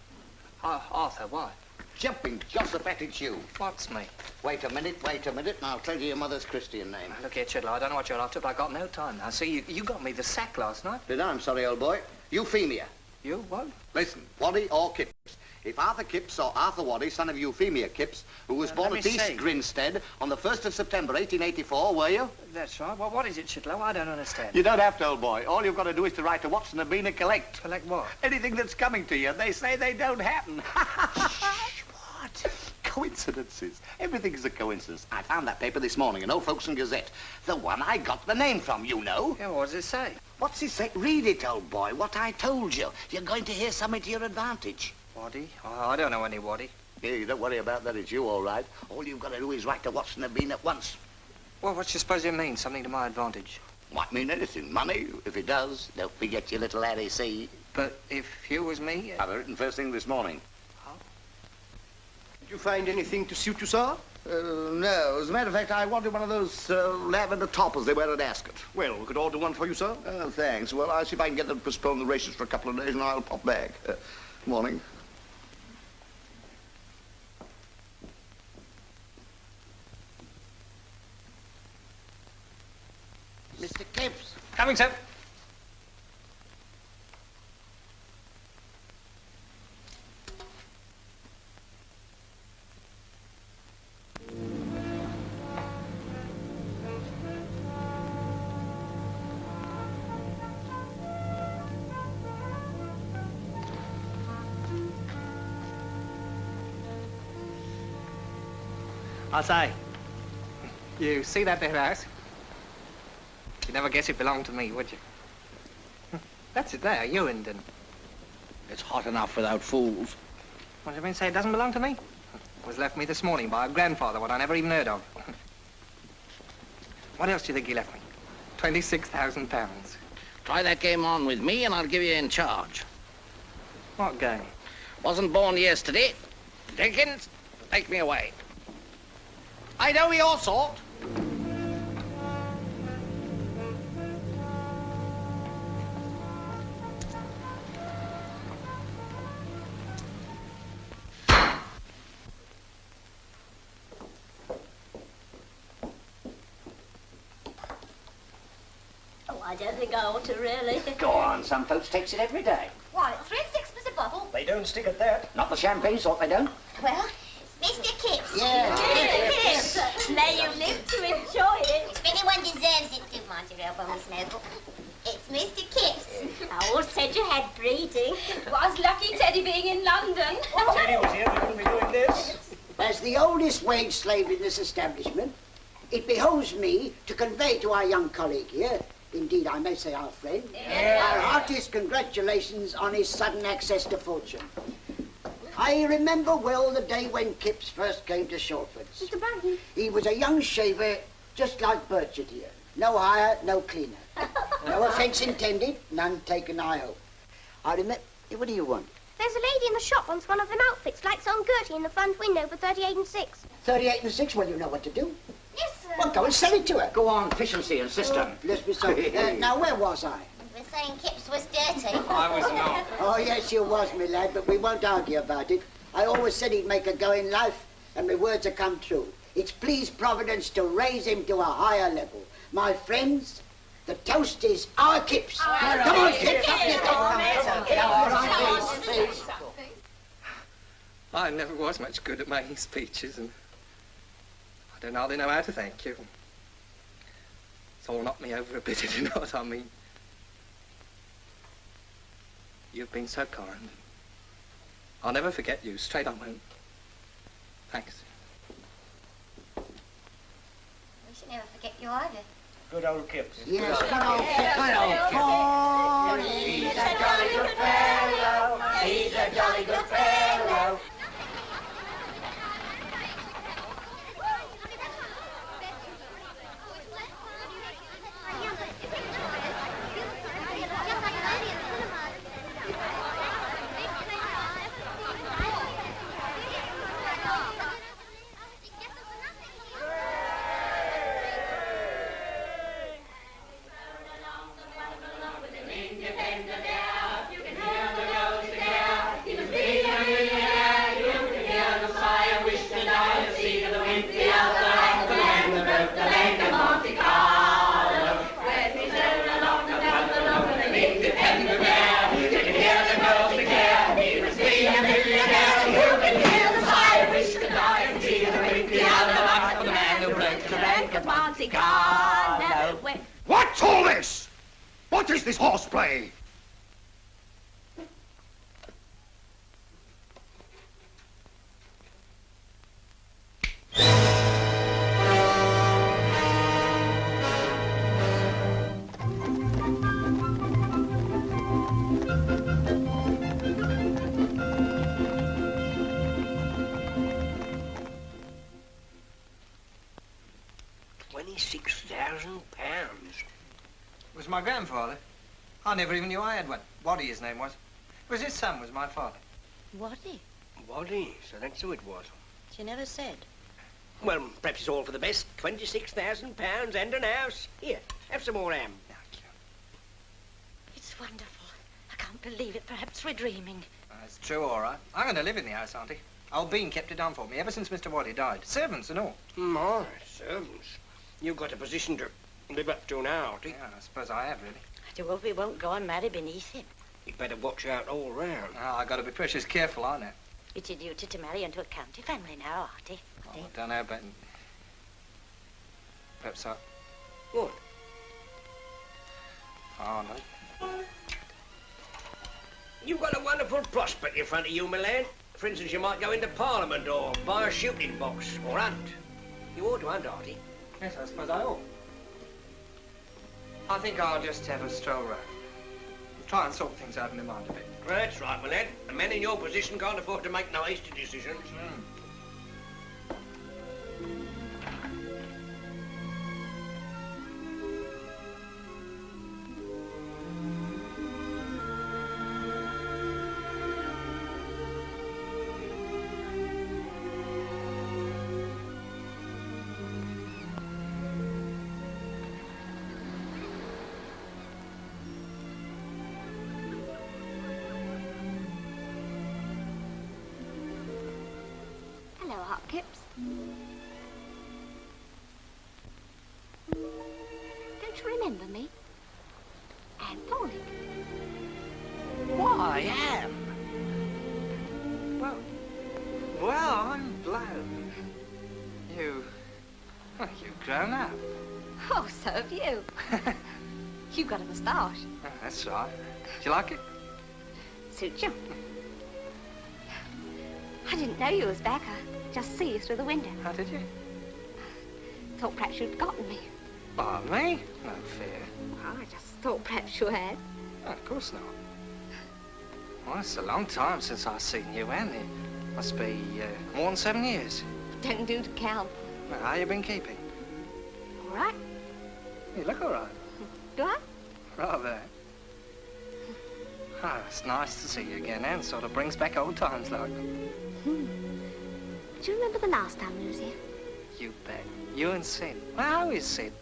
Arthur, why? Jumping Joseph at you. What's me? Wait a minute, and I'll tell you your mother's Christian name. Look here, Chidlow, I don't know what you're after, but I got no time now. See, you got me the sack last night. Did I? I'm sorry, old boy. Euphemia. You? What? Listen, Waddy or Kipps. If Arthur Kipps or Arthur Waddy, son of Euphemia Kipps, who was born at East Grinstead on the 1st of September, 1884, were you? That's right. Well, what is it, Chidlow? I don't understand. You don't have to, old boy. All you've got to do is to write to Watson and Bean and collect. Collect what? Anything that's coming to you. They say they don't happen. What? Coincidences. Everything is a coincidence. I found that paper this morning, an old Folkestone Gazette. The one I got the name from, you know. Yeah, what does it say? What's it say? Read it, old boy. What I told you. You're going to hear something to your advantage. Waddy? Oh, I don't know any Waddy. Yeah, you don't worry about that. It's you, all right. All you've got to do is write to Watson and Bean at once. Well, what do you suppose it means? Something to my advantage? Might mean anything. Money, if it does. Don't forget your little Harry C. But if you was me... I've written first thing this morning. Oh? Did you find anything to suit you, sir? No. As a matter of fact, I wanted one of those lavender toppers they wear at Ascot. Well, we could order one for you, sir. Oh, thanks. Well, I'll see if I can get them to postpone the races for a couple of days and I'll pop back. Morning. Mr. Kipps. Coming, sir. I say, you see that there house? You'd never guess it belonged to me, would you? That's it there, Ewington. It's hot enough without fools. What do you mean, say it doesn't belong to me? It was left me this morning by a grandfather, what I never even heard of. What else do you think he left me? £26,000. Try that game on with me and I'll give you in charge. What game? Wasn't born yesterday. Jenkins, take me away. I know your sort. I don't think I ought to, really. Go on, some folks takes it every day. Why, 3 and 6 a bottle? They don't stick at that. Not the champagne sort, they don't. Well, Mr. Kipps. Yeah. Mr. Kipps. May you live to enjoy it. If anyone deserves it too much, you'll help on Miss Noble. It's Mr. Kipps. I always said you had breeding. Was lucky Teddy being in London. If Teddy was here, we wouldn't be doing this. As the oldest wage slave in this establishment, it behoves me to convey to our young colleague here, indeed, I may say our friend, our heartiest congratulations on his sudden access to fortune. I remember well the day when Kipps first came to Shalford's. Mr. Brandon. He was a young shaver, just like Burchett here. No hire, no cleaner. No offence intended, none taken, I hope. I remember... What do you want? There's a lady in the shop wants one of them outfits, like some Gertie in the front window for 38 and 6. 38 and 6? Well, you know what to do. Yes, sir. Well, go and sell it to her. Go on, efficiency and system. Bless me so. Now, where was I? With saying Kipps was dirty. I was not. Oh, yes, you was, me lad, but we won't argue about it. I always said he'd make a go in life, and my words have come true. It's pleased Providence to raise him to a higher level. My friends, the toast is our Kipps. Come on, Kipps, up you go. I never was much good at making speeches, and I don't hardly know how to thank you. It's all knocked me over a bit, if you know what I mean. You've been so kind. I'll never forget you, straight on home. Thanks. We should never forget you either. Good old Kipps. Yes, good old Kipps. Good old Kipps. He's a jolly good fellow. He's a jolly good fellow. What's all this? What is this horseplay? £26,000. It was my grandfather. I never even knew I had one. Waddy, his name was. It was his son, was my father. Waddy? Waddy, so that's who it was. She never said. Well, perhaps it's all for the best. £26,000 and an house. Here, have some more ham. It's wonderful. I can't believe it. Perhaps we're dreaming. It's true, all right. I'm going to live in the house, Auntie. Old Bean kept it on for me ever since Mr. Waddy died. Servants and all. My servants. You've got a position to live up to now, Artie. Yeah, I suppose I have, really. I do hope we won't go and marry beneath him. You'd better watch out all round. Oh, I've got to be precious careful, I know. It's your duty to marry into a county family now, Artie. Oh, I don't know, but... Perhaps I... What? Oh, no. You've got a wonderful prospect in front of you, my lad. For instance, you might go into Parliament or buy a shooting box or hunt. You ought to hunt, Artie. Yes, I suppose I ought. I think I'll just have a stroll round. Try and sort things out in my mind a bit. Well, that's right, my lad. A man in your position can't afford to make no hasty decisions. Hello, Hot Kipps. Don't you remember me? And Pornick. Why, I am. Well, I'm blown. You've grown up. Oh, so have you. You've got a moustache. Oh, that's right. Do you like it? Suits you. I didn't know you was back. I just see you through the window. How did you? Thought perhaps you'd forgotten me. By me? No fear. Well, I just thought perhaps you had. Oh, of course not. Well, it's a long time since I've seen you, and it must be more than 7 years. Don't do to count. Now, how you been keeping? All right. You look all right. Do I? Rather. Oh, it's nice to see you again, and sort of brings back old times, like. Do you remember the last time we was here? You bet. You and Sid. Well, how is Sid?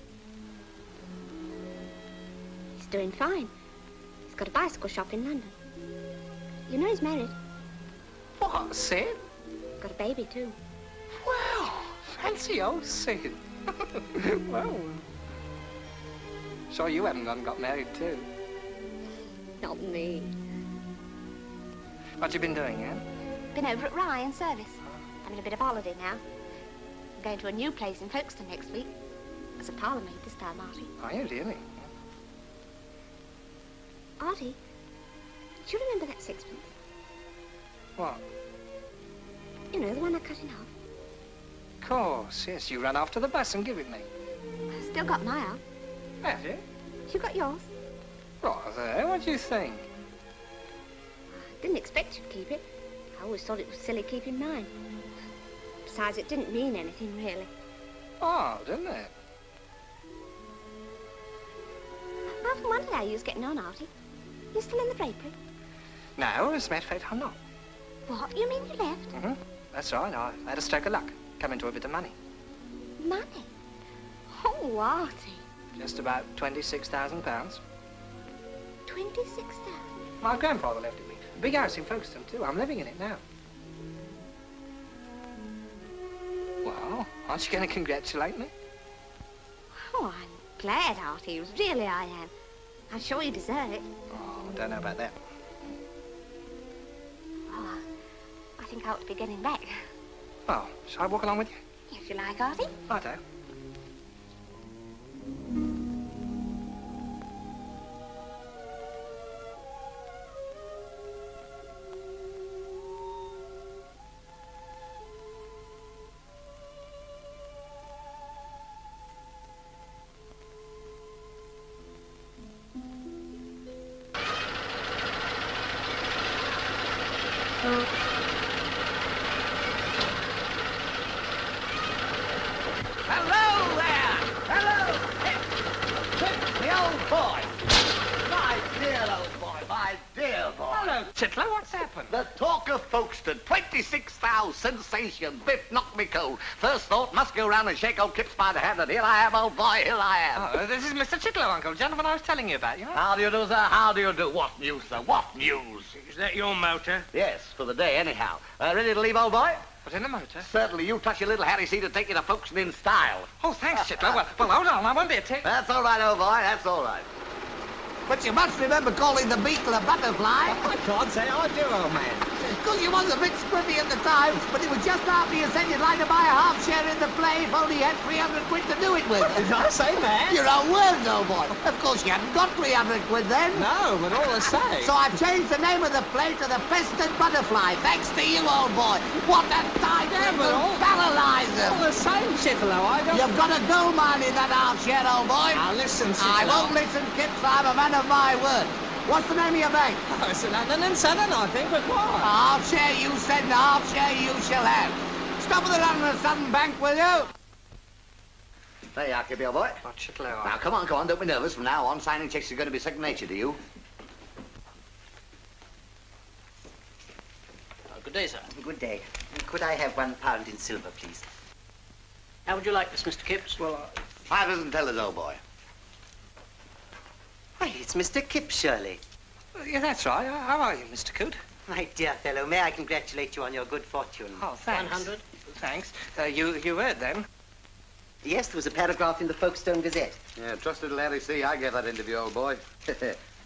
He's doing fine. got a bicycle shop in London. You know he's married. What, Sid? Got a baby, too. Well, fancy old Sid. Well, sure you haven't gone and got married, too. Not me. What you been doing, Anne? Been over at Rye in service. I'm in a bit of holiday now. I'm going to a new place in Folkestone next week. As a parlour maid this time, Artie. Are you really? Artie, do you remember that sixpence? What? You know, the one I cut in half. Of course, yes. You ran off to the bus and give it me. I've still got my half. Have you? You got yours? Rather. What do you think? Didn't expect you to keep it. I always thought it was silly keeping mine. Besides, it didn't mean anything, really. Oh, didn't it? I often wondered how you was getting on, Artie. You still in the drapery? No, as a matter of fact, I'm not. What? You mean you left? Mm-hmm. That's right. I had a stroke of luck. Come into a bit of money. Money? Oh, Artie. Just about £26,000. 26,000? My grandfather left it me. A big house in Folkestone, too. I'm living in it now. Well, aren't you going to congratulate me? Oh, I'm glad, Artie. Really, I am. I'm sure you deserve it. Oh, I don't know about that. Oh, I think I ought to be getting back. Well, shall I walk along with you? If you like, Artie. Righto. Hello there! Hello! Kipps, the old boy! My dear old boy, my dear boy! Hello, Titler, what's happened? The talk of Folkestone, 26,000, sensation, Biff knocked me cold. First thought, must go round and shake old Kipps by the hand, and here I am, old boy, here I am. Oh, this is Mr. Titler, Uncle. Gentleman I was telling you about, you know? How do you do, sir? How do you do? What news, sir? What news? Is that your motor? Yes, for the day, anyhow. Ready to leave, old boy? What's in the motor? Certainly. You touch your little Harry C to take you to Folkestone in style. Oh, thanks, Titler. Well, hold on. I won't be a tick. That's all right, old boy. That's all right. But you must remember calling the beetle a butterfly. I can't say I do, old man. Because you was a bit squiffy at the time, but it was just after you said you'd like to buy a half share in the play if only you had 300 quid to do it with. What did I say, man? Your own words, old boy. Of course, you hadn't got 300 quid then. No, but all the same. So I've changed the name of the play to The Festive Butterfly, thanks to you, old boy. What a tight little paralyzer. All the same, Chiffelow, I don't... You've got a gold mine in that half share, old boy. Now, listen, I won't listen, Kipps. I'm a man of my word. What's the name of your bank? Oh, it's London and Southern, I think, but why? Half share you said, and half share you shall have. Stop at the London and Southern Bank, will you? There you are, Kippy, old boy. Oh, Chitler. Now, come on, don't be nervous. From now on, signing checks is going to be second nature to you. Good day, sir. Good day. Could I have £1 in silver, please? How would you like this, Mr. Kipps? Well, 5 doesn't tell us, old boy. Why, it's Mr. Kipps, surely. Yeah, that's right. How are you, Mr. Coote? My dear fellow, may I congratulate you on your good fortune? Oh, thanks. 100. Thanks. You heard then? Yes, there was a paragraph in the Folkestone Gazette. Yeah, trusted Larry C. I gave that interview, old boy.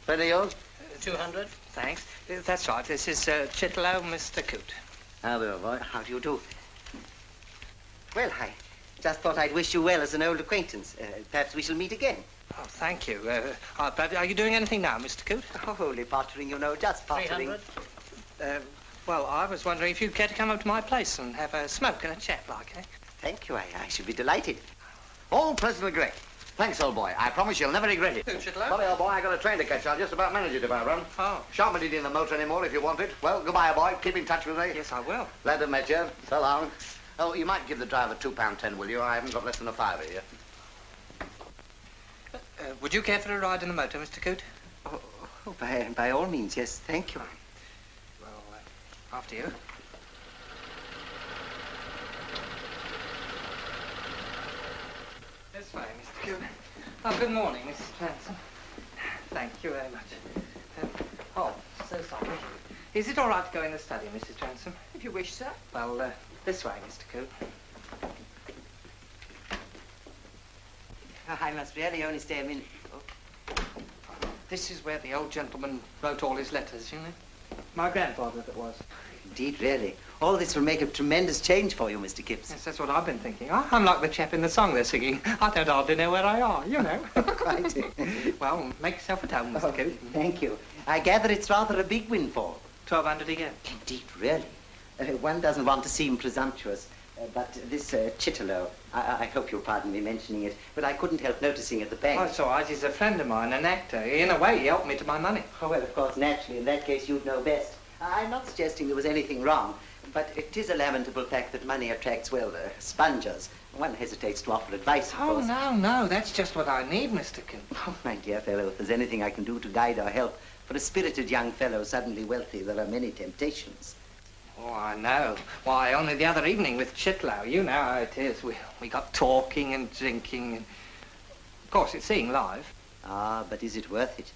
Plenty yours? 200. Thanks. That's right. This is Chitlow, Mr. Coote. How do you, boy? How do you do? Well, I just thought I'd wish you well as an old acquaintance. Perhaps we shall meet again. Oh, thank you. But are you doing anything now, Mr. Coote? Oh, only pottering, you know, just pottering. 300. Well, I was wondering if you'd care to come up to my place and have a smoke and a chat, like, eh? Thank you. I should be delighted. All pleasantly great. Thanks, old boy. I promise you'll never regret it. Chitlow? Sorry, old boy, I got a train to catch. I'll just about manage it if I run. Oh. Shan't be needing the motor anymore if you want it. Well, goodbye, old boy. Keep in touch with me. Yes, I will. Glad to meet you. So long. Oh, you might give the driver £2.10, will you? I haven't got less than a fiver here. Would you care for a ride in the motor, Mr. Coote? Oh, by all means, yes. Thank you. Well, after you. This way, Mr. Coote. Oh, good morning, Mrs. Transome. Thank you very much. Oh, so sorry. Is it all right to go in the study, Mrs. Transome? If you wish, sir. Well, this way, Mr. Coote. I must really only stay a minute. This is where the old gentleman wrote all his letters, you know? My grandfather, that was. Indeed, really. All this will make a tremendous change for you, Mr. Kipps. Yes, that's what I've been thinking. I'm like the chap in the song they're singing. I don't hardly know where I are, you know. Quite. Well, make yourself at home, Mr. Coote. Thank you. I gather it's rather a big windfall. 1,200 a year. Indeed, really. One doesn't want to seem presumptuous, but this Chitterlow, I hope you'll pardon me mentioning it, but I couldn't help noticing at the bank. Oh, it's all right. He's a friend of mine, an actor. In a way, he helped me to my money. Oh, well, of course, naturally. In that case, you'd know best. I'm not suggesting there was anything wrong, but it is a lamentable fact that money attracts, well, spongers. One hesitates to offer advice, of course. Oh, no, that's just what I need, Mr. Coote. Oh, my dear fellow, if there's anything I can do to guide or help, for a spirited young fellow suddenly wealthy, there are many temptations. Oh, I know. Why, only the other evening with Chitlow, you know how it is. We got talking and drinking, and of course, it's seeing live. Ah, but is it worth it?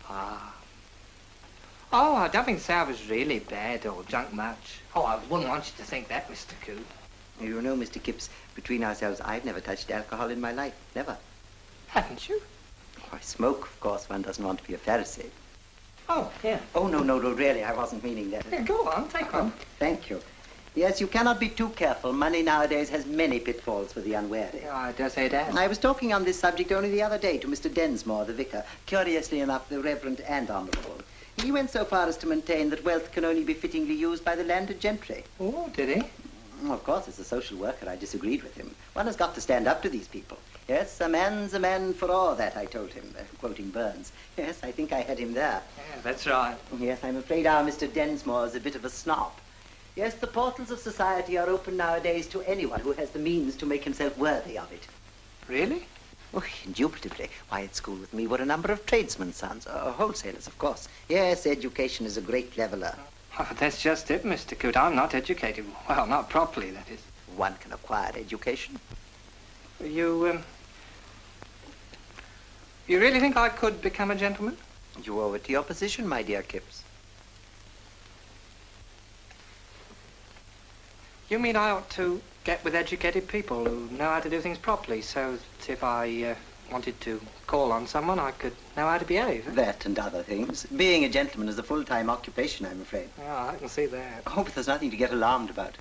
Ah. Oh, I don't think Sal was really bad or drunk much. Oh, I wouldn't want you to think that, Mr. Coote. You know, Mr. Kipps, between ourselves, I've never touched alcohol in my life. Never. Haven't you? Oh, I smoke, of course. One doesn't want to be a Pharisee. Oh, yeah. Oh, no, really, I wasn't meaning that. Yeah, go on, take one. Thank you. Yes, you cannot be too careful. Money nowadays has many pitfalls for the unwary. Yeah, I dare say it has. I was talking on this subject only the other day to Mr. Densmore, the vicar. Curiously enough, the Reverend and Honourable. He went so far as to maintain that wealth can only be fittingly used by the landed gentry. Oh, did he? Of course, as a social worker, I disagreed with him. One has got to stand up to these people. Yes, a man's a man for all that, I told him, quoting Burns. Yes, I think I had him there. Yeah, that's right. Yes, I'm afraid our Mr. Densmore is a bit of a snob. Yes, the portals of society are open nowadays to anyone who has the means to make himself worthy of it. Really? Oh, indubitably. Why, at school with me were a number of tradesmen's sons, wholesalers, of course. Yes, education is a great leveler. Oh, that's just it, Mr. Coote. I'm not educated. Well, not properly, that is. One can acquire education. You really think I could become a gentleman? You owe it to your position, my dear Kipps. You mean I ought to get with educated people who know how to do things properly, so that if I wanted to call on someone, I could know how to behave? That and other things. Being a gentleman is a full-time occupation, I'm afraid. Yeah, I can see that. Oh, but there's nothing to get alarmed about.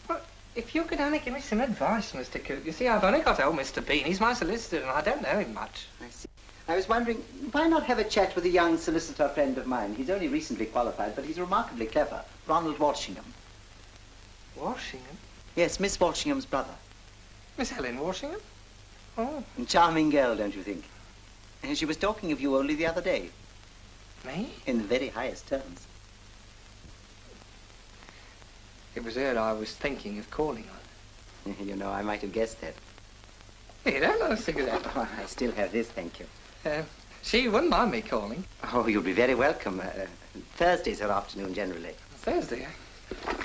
Well, if you could only give me some advice, Mr. Coote. You see, I've only got old Mr. Bean. He's my solicitor, and I don't know him much. I see. I was wondering, why not have a chat with a young solicitor friend of mine? He's only recently qualified, but he's remarkably clever. Ronald Walshingham. Walshingham? Yes, Miss Walshingham's brother. Miss Helen Walshingham? Oh. Charming girl, don't you think? And she was talking of you only the other day. Me? In the very highest terms. It was her I was thinking of calling on. You know, I might have guessed that. You don't know, think of that. Oh, I still have this, thank you. She wouldn't mind me calling. Oh, you'll be very welcome. Thursday's her afternoon, generally. Thursday, eh?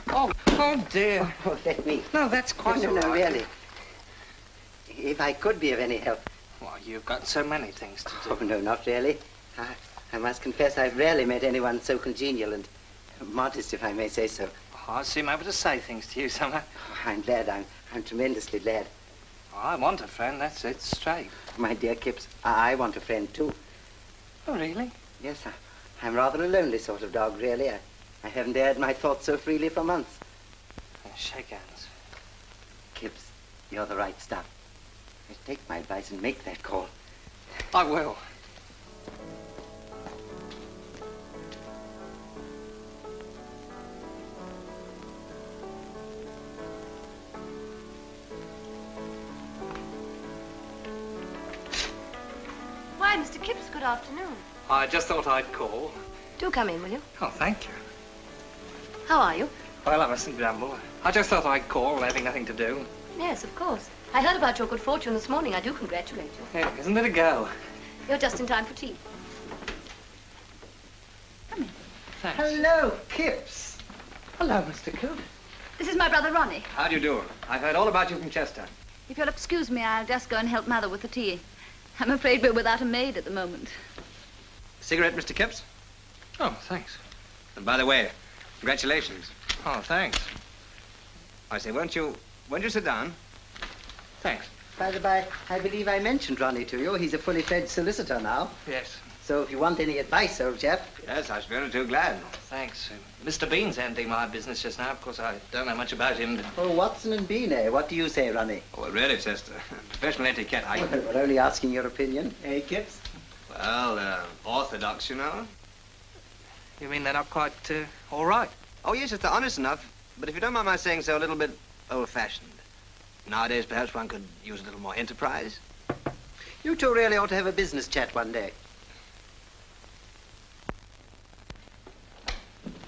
Oh dear. Oh, let me. No, that's quite all No, right. really. If I could be of any help. Well, you've got so many things to do. Oh, no, not really. I must confess I've rarely met anyone so congenial and modest, if I may say so. Oh, I seem able to say things to you somehow. Oh, I'm glad. I'm tremendously glad. Oh, I want a friend, that's it, straight. My dear Kipps, I want a friend, too. Oh, really? Yes, I'm rather a lonely sort of dog, really. I haven't aired my thoughts so freely for months. Shake hands. Kipps, you're the right stuff. Take my advice and make that call. I will. Why, Mr. Kipps, good afternoon. I just thought I'd call. Do come in, will you? Oh, thank you. How are you? Well, I mustn't grumble. I just thought I'd call, having nothing to do. Yes, of course. I heard about your good fortune this morning. I do congratulate you. Yeah, isn't it a go? You're just in time for tea. Come in. Thanks. Hello, Kipps. Hello, Mr. Coote. This is my brother Ronnie. How do you do? I heard all about you from Chester. If you'll excuse me, I'll just go and help Mother with the tea. I'm afraid we're without a maid at the moment. Cigarette, Mr. Kipps? Oh, thanks. And by the way, congratulations. Oh, thanks. I say, won't you sit down? Thanks. By the by, I believe I mentioned Ronnie to you. He's a fully fledged solicitor now. Yes. So if you want any advice, old chap. Yes, I should be only too glad. Thanks. Mr. Bean's handling my business just now. Of course, I don't know much about him, but... Oh, Watson and Bean, eh? What do you say, Ronnie? Oh, well, really, Chester. Professional etiquette, I... Well, we're only asking your opinion, eh, Kipps? Well, orthodox, you know. You mean they're not quite, all right? Oh, yes, they're honest enough. But if you don't mind my saying so, a little bit old-fashioned. Nowadays, perhaps one could use a little more enterprise. You two really ought to have a business chat one day.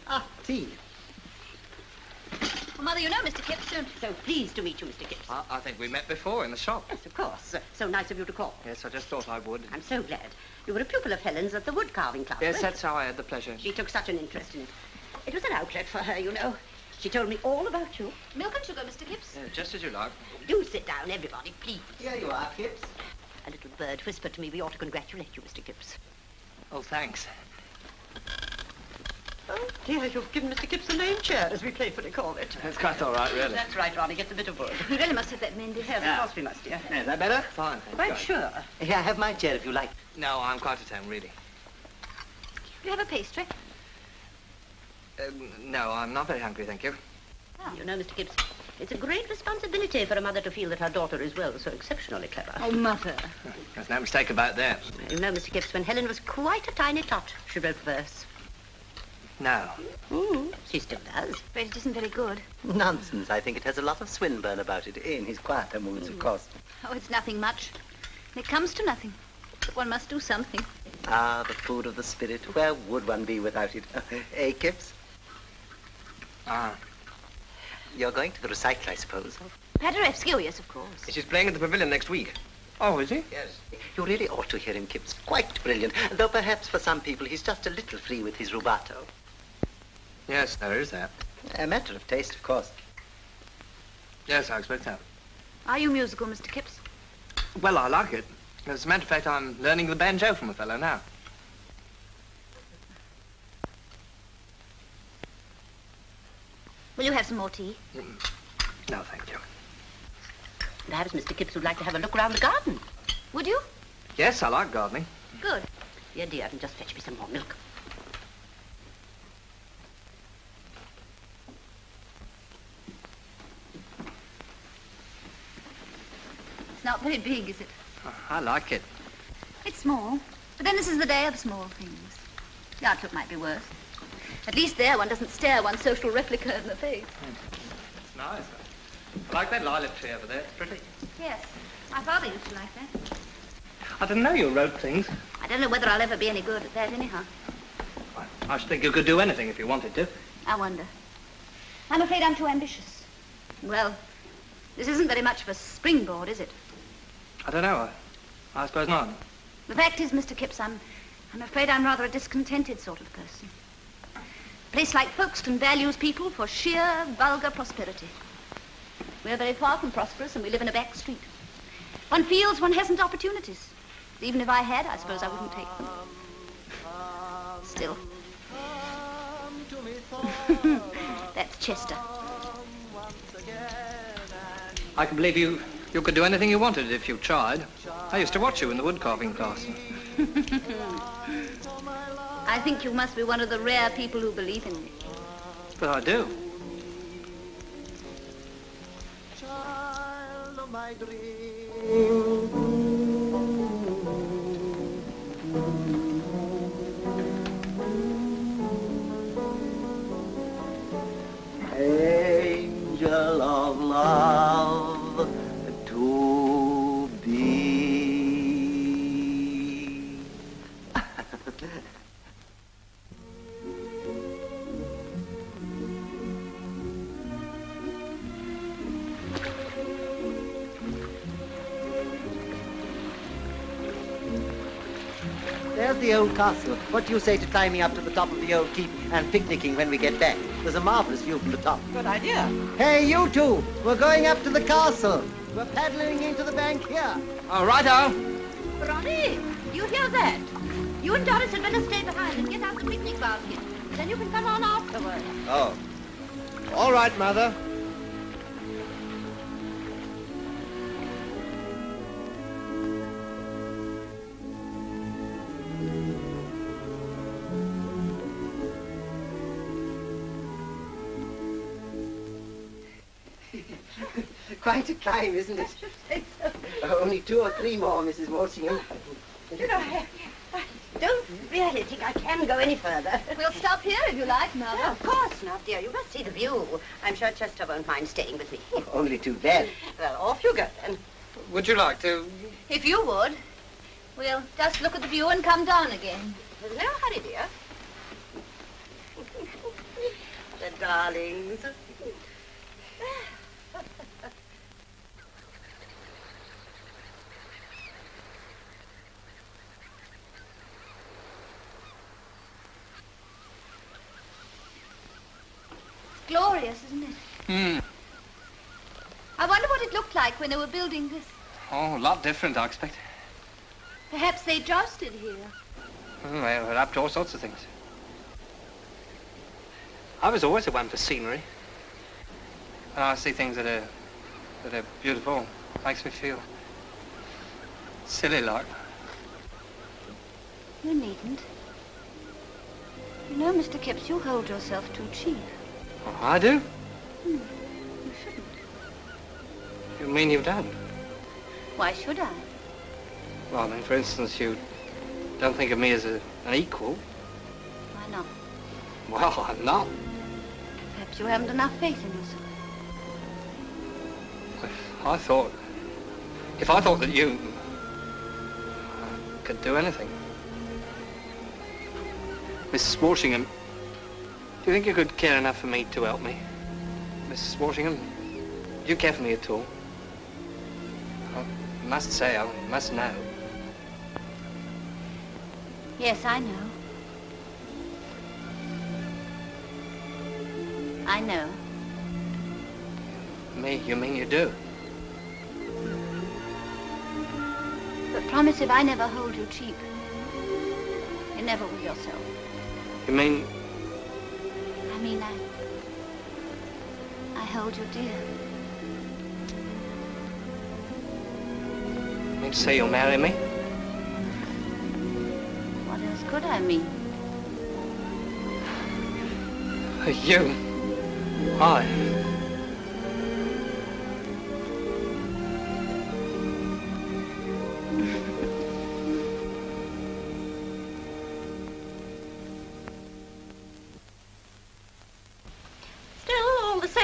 Ah, tea. Well, Mother, you know Mr. Kipps. So pleased to meet you, Mr. Kipps. I think we met before in the shop. Yes, of course. So nice of you to call. Yes, I just thought I would. I'm so glad. You were a pupil of Helen's at the wood carving class. Yes, that's how I had the pleasure. She took such an interest in it. It was an outlet for her, you know. She told me all about you. Milk and sugar, Mr. Kipps. Just as you like. Do sit down, everybody, please. Here you are, Kipps. A little bird whispered to me we ought to congratulate you, Mr. Kipps. Oh, thanks. Oh, dear, you've given Mr. Kipps a lame chair, as we playfully call it. That's quite all right, really. That's right, Ronnie. Get the bit of wood. We really must have that mended. Yes, of course we must, dear. Is that better? Fine. Quite sure. Here, have my chair if you like. No, I'm quite at home, really. Do you have a pastry? No, I'm not very hungry, thank you. You know, Mr. Kipps, it's a great responsibility for a mother to feel that her daughter is, well, so exceptionally clever. Oh, Mother. There's no mistake about that. You know, Mr. Kipps, when Helen was quite a tiny tot, she wrote verse. No. She still does. But it isn't very good. Nonsense. I think it has a lot of Swinburne about it, in his quieter moods, of course. Oh, it's nothing much. It comes to nothing. But one must do something. Ah, the food of the spirit. Where would one be without it? Eh, Kipps? Ah. You're going to the recital, I suppose. Paderewski, oh, yes, of course. She's playing at the Pavilion next week. Oh, is he? Yes. You really ought to hear him, Kipps. Quite brilliant. Though perhaps for some people he's just a little free with his rubato. Yes, there is that. A matter of taste, of course. Yes, I expect that. Are you musical, Mr. Kipps? Well, I like it. As a matter of fact, I'm learning the banjo from a fellow now. Will you have some more tea? No, thank you. Perhaps Mr. Kipps would like to have a look around the garden. Would you? Yes, I like gardening. Good. Dear, dear, and just fetch me some more milk. It's not very big, is it? Oh, I like it. It's small. But then this is the day of small things. The outlook might be worse. At least there one doesn't stare one's social replica in the face. It's nice. I like that lilac tree over there. It's pretty. Yes. My father used to like that. I didn't know you wrote things. I don't know whether I'll ever be any good at that anyhow. I should think you could do anything if you wanted to. I wonder. I'm afraid I'm too ambitious. Well, this isn't very much of a springboard, is it? I don't know. I suppose not. The fact is, Mr. Kipps, I'm afraid I'm rather a discontented sort of person. A place like Folkestone values people for sheer, vulgar prosperity. We're very far from prosperous, and we live in a back street. One feels one hasn't opportunities. Even if I had, I suppose I wouldn't take them. Still. That's Chester. I can believe you could do anything you wanted if you tried. I used to watch you in the wood carving class. I think you must be one of the rare people who believe in me. But I do. Child of my dream. Angel of love to be. There's the old castle. What do you say to climbing up to the top of the old keep and picnicking when we get back? There's a marvelous view from the top. Good idea. Hey, you two! We're going up to the castle. We're paddling into the bank here. Oh, righto. Ronnie, you hear that? You and Doris had better stay behind and get out the picnic basket. Then you can come on afterward. Oh. All right, Mother. Quite a climb, isn't it? Only 2 or 3 more, Mrs. Walshingham. You know, I don't really think I can go any further. We'll stop here if you like, Mother. No, of course not, dear. You must see the view. I'm sure Chester won't mind staying with me. Only too bad. Well, off you go then. Would you like to? If you would. We'll just look at the view and come down again. There's no hurry, dear. The darlings. Glorious, isn't it? I wonder what it looked like when they were building this. Oh, a lot different, I expect. Perhaps they jousted here. Well, we're up to all sorts of things. I was always a one for scenery. When I see things that are beautiful, it makes me feel silly like. You needn't. You know, Mr. Kipps, you hold yourself too cheap. Oh, I do? You shouldn't. You mean you don't? Why should I? Well, I mean, for instance, you don't think of me as an equal. Why not? Well, I'm not. Perhaps you haven't enough faith in yourself. If I thought that you could do anything. Mrs. Walshingham, do you think you could care enough for me to help me? Mrs. Walshingham, do you care for me at all? I must say, I must know. Yes, I know. I know. Me? You mean you do? But promise if I never hold you cheap, you never will yourself. You mean? I mean, I hold you dear. You mean to say you'll marry me? What else could I mean? You? I?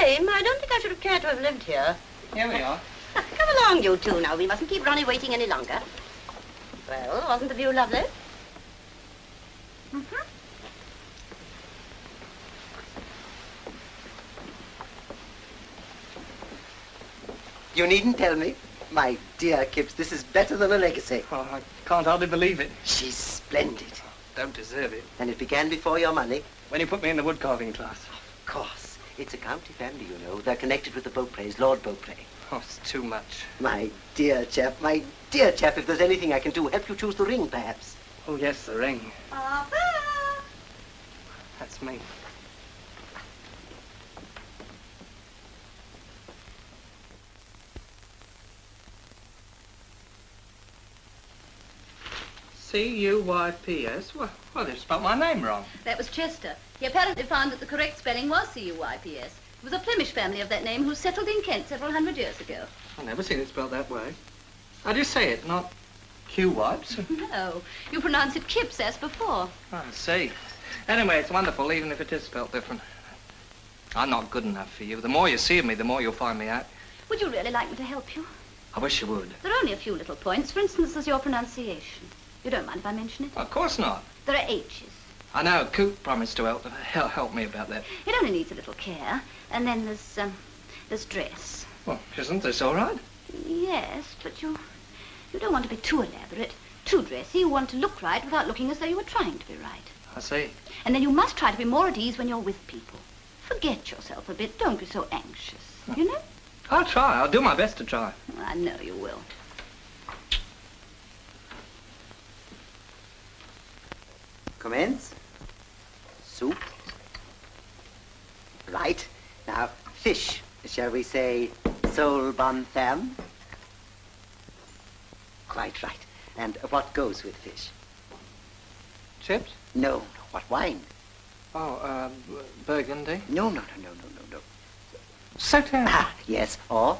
I don't think I should have cared to have lived here. Here we are. Come along, you two, now. We mustn't keep Ronnie waiting any longer. Well, wasn't the view lovely? Mm-hmm. You needn't tell me. My dear Kipps, this is better than a legacy. Oh, I can't hardly believe it. She's splendid. Don't deserve it. And it began before your money? When you put me in the wood carving class. Of course. It's a county family, you know. They're connected with the Beaupreys, Lord Beaupre. Oh, it's too much. My dear chap, if there's anything I can do, help you choose the ring, perhaps. Oh, yes, the ring. Papa! That's me. C-U-Y-P-S? Well, they've spelled my name wrong. That was Chester. He apparently found that the correct spelling was C-U-Y-P-S. It was a Flemish family of that name who settled in Kent several hundred years ago. I've never seen it spelled that way. How do you say it? Not Q-wipes? No, you pronounce it Kipps as before. I see. Anyway, it's wonderful, even if it is spelled different. I'm not good enough for you. The more you see of me, the more you'll find me out. Would you really like me to help you? I wish you would. There are only a few little points. For instance, there's your pronunciation. You don't mind if I mention it? Of course not. There are H's. I know. Coote promised to help me about that. It only needs a little care. And then there's dress. Well, isn't this all right? Yes, but you don't want to be too elaborate, too dressy. You want to look right without looking as though you were trying to be right. I see. And then you must try to be more at ease when you're with people. Forget yourself a bit. Don't be so anxious, you know? I'll try. I'll do my best to try. I know you will. Commence. Soup. Right. Now, fish. Shall we say sole bonne femme? Quite right. And what goes with fish? Chips? No. What wine? Oh, Burgundy. No. Sauterne. Ah, yes. Or?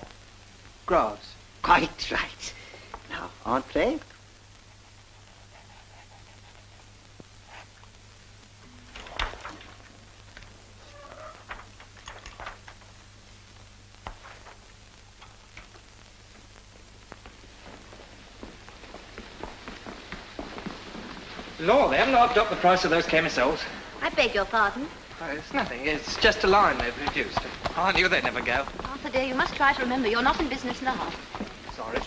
Grass. Quite right. Now, entree. Lord, they haven't upped up the price of those chemisols. I beg your pardon. Oh, it's nothing. It's just a line they've reduced. I knew they'd never go. Arthur, dear, you must try to remember you're not in business now. Sorry.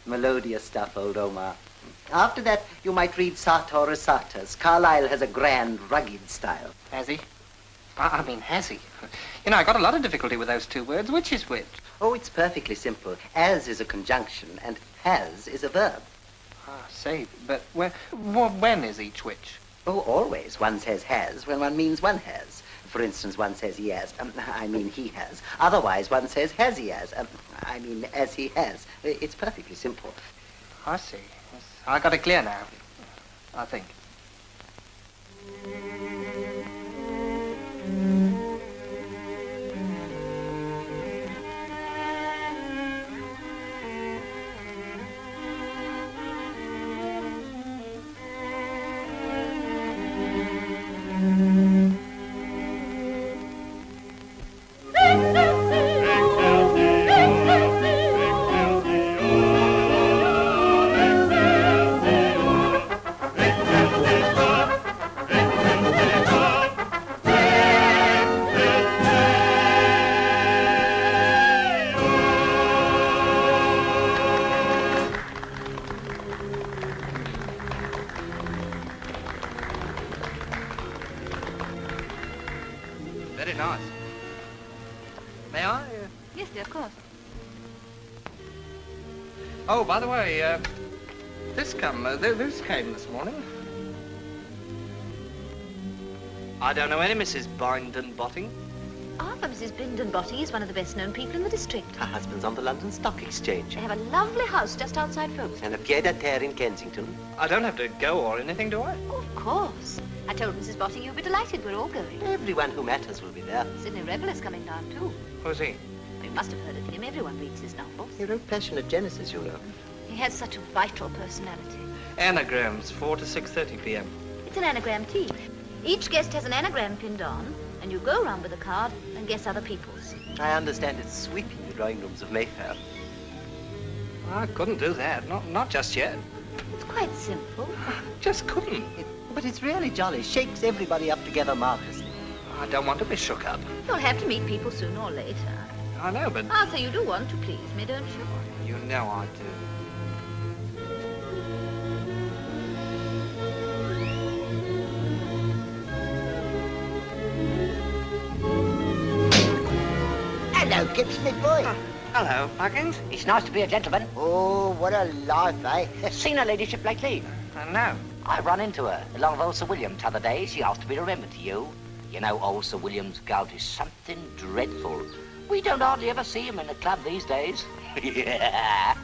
Melodious stuff, old Omar. After that, you might read Sartor Resartus. Carlyle has a grand, rugged style. Has he? I mean, has he? You know, I got a lot of difficulty with those two words. Which is which? Oh, it's perfectly simple. As is a conjunction, and has is a verb. Ah, say, but when is each which? Oh, always. One says has when one means one has. For instance, one says he has. I mean he has. Otherwise, one says has he has. I mean as he has. It's perfectly simple. I see. Yes, I got it clear now, I think. Very nice. May I? Yes, dear, of course. Oh, by the way, this came this morning. I don't know any Mrs. Binden-Botting. Arthur, Mrs. Binden-Botting is one of the best-known people in the district. Her husband's on the London Stock Exchange. They have a lovely house just outside Folkestone. And a pied-à-terre in Kensington. I don't have to go or anything, do I? Oh, of course. I told Mrs. Botting you'd be delighted. We're all going. Everyone who matters will be there. Sidney Rebel is coming down, too. Who's he? You must have heard of him. Everyone reads his novels. He wrote Passionate Genesis, you know. He has such a vital personality. Anagrams, 4 to 6:30 p.m. It's an anagram tea. Each guest has an anagram pinned on, and you go round with a card and guess other people's. I understand it's sweeping the drawing rooms of Mayfair. I couldn't do that. Not just yet. It's quite simple. Just couldn't. But it's really jolly. Shakes everybody up together marvelously. I don't want to be shook up. You'll have to meet people sooner or later. I know, but... Arthur, you do want to please me, don't you? You know I do. Hello, Kipps, my boy. Hello, Huggins. It's nice to be a gentleman. Oh, what a life, eh? Seen her ladyship lately? No. I run into her along of old Sir William t'other day. She asked to be remembered to you. You know, old Sir William's gout is something dreadful. We don't hardly ever see him in the club these days. Yeah.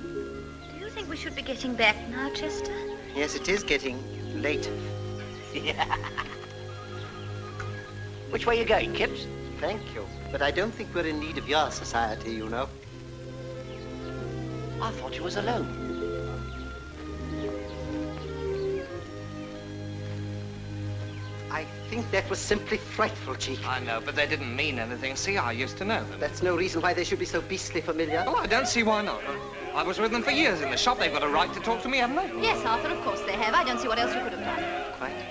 Do you think we should be getting back now, Chester? Yes, it is getting late. Yeah. Which way are you going, Kipps? Thank you. But I don't think we're in need of your society, you know. I thought you was alone. I think that was simply frightful, Chief. I know, but they didn't mean anything. See, I used to know them. That's no reason why they should be so beastly familiar. Well, I don't see why not. I was with them for years in the shop. They've got a right to talk to me, haven't they? Yes, Arthur, of course they have. I don't see what else you could have done.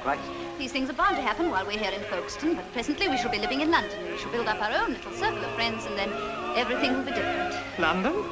Quite. These things are bound to happen while we're here in Folkestone, but presently we shall be living in London. We shall build up our own little circle of friends, and then everything will be different. London?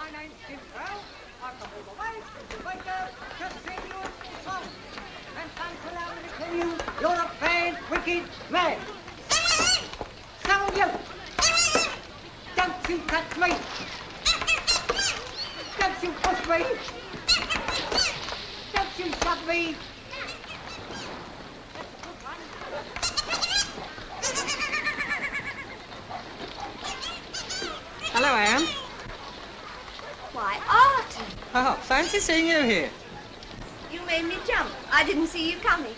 My name's Jimbo. I come all the way to Baker to sing you a song. And thanks for allowing me to tell you, you're a bad, wicked man. So you. Don't you touch me. Don't you push me. Don't you shove me. Hello, Anne. Why, Artie. Oh, fancy seeing you here. You made me jump. I didn't see you coming.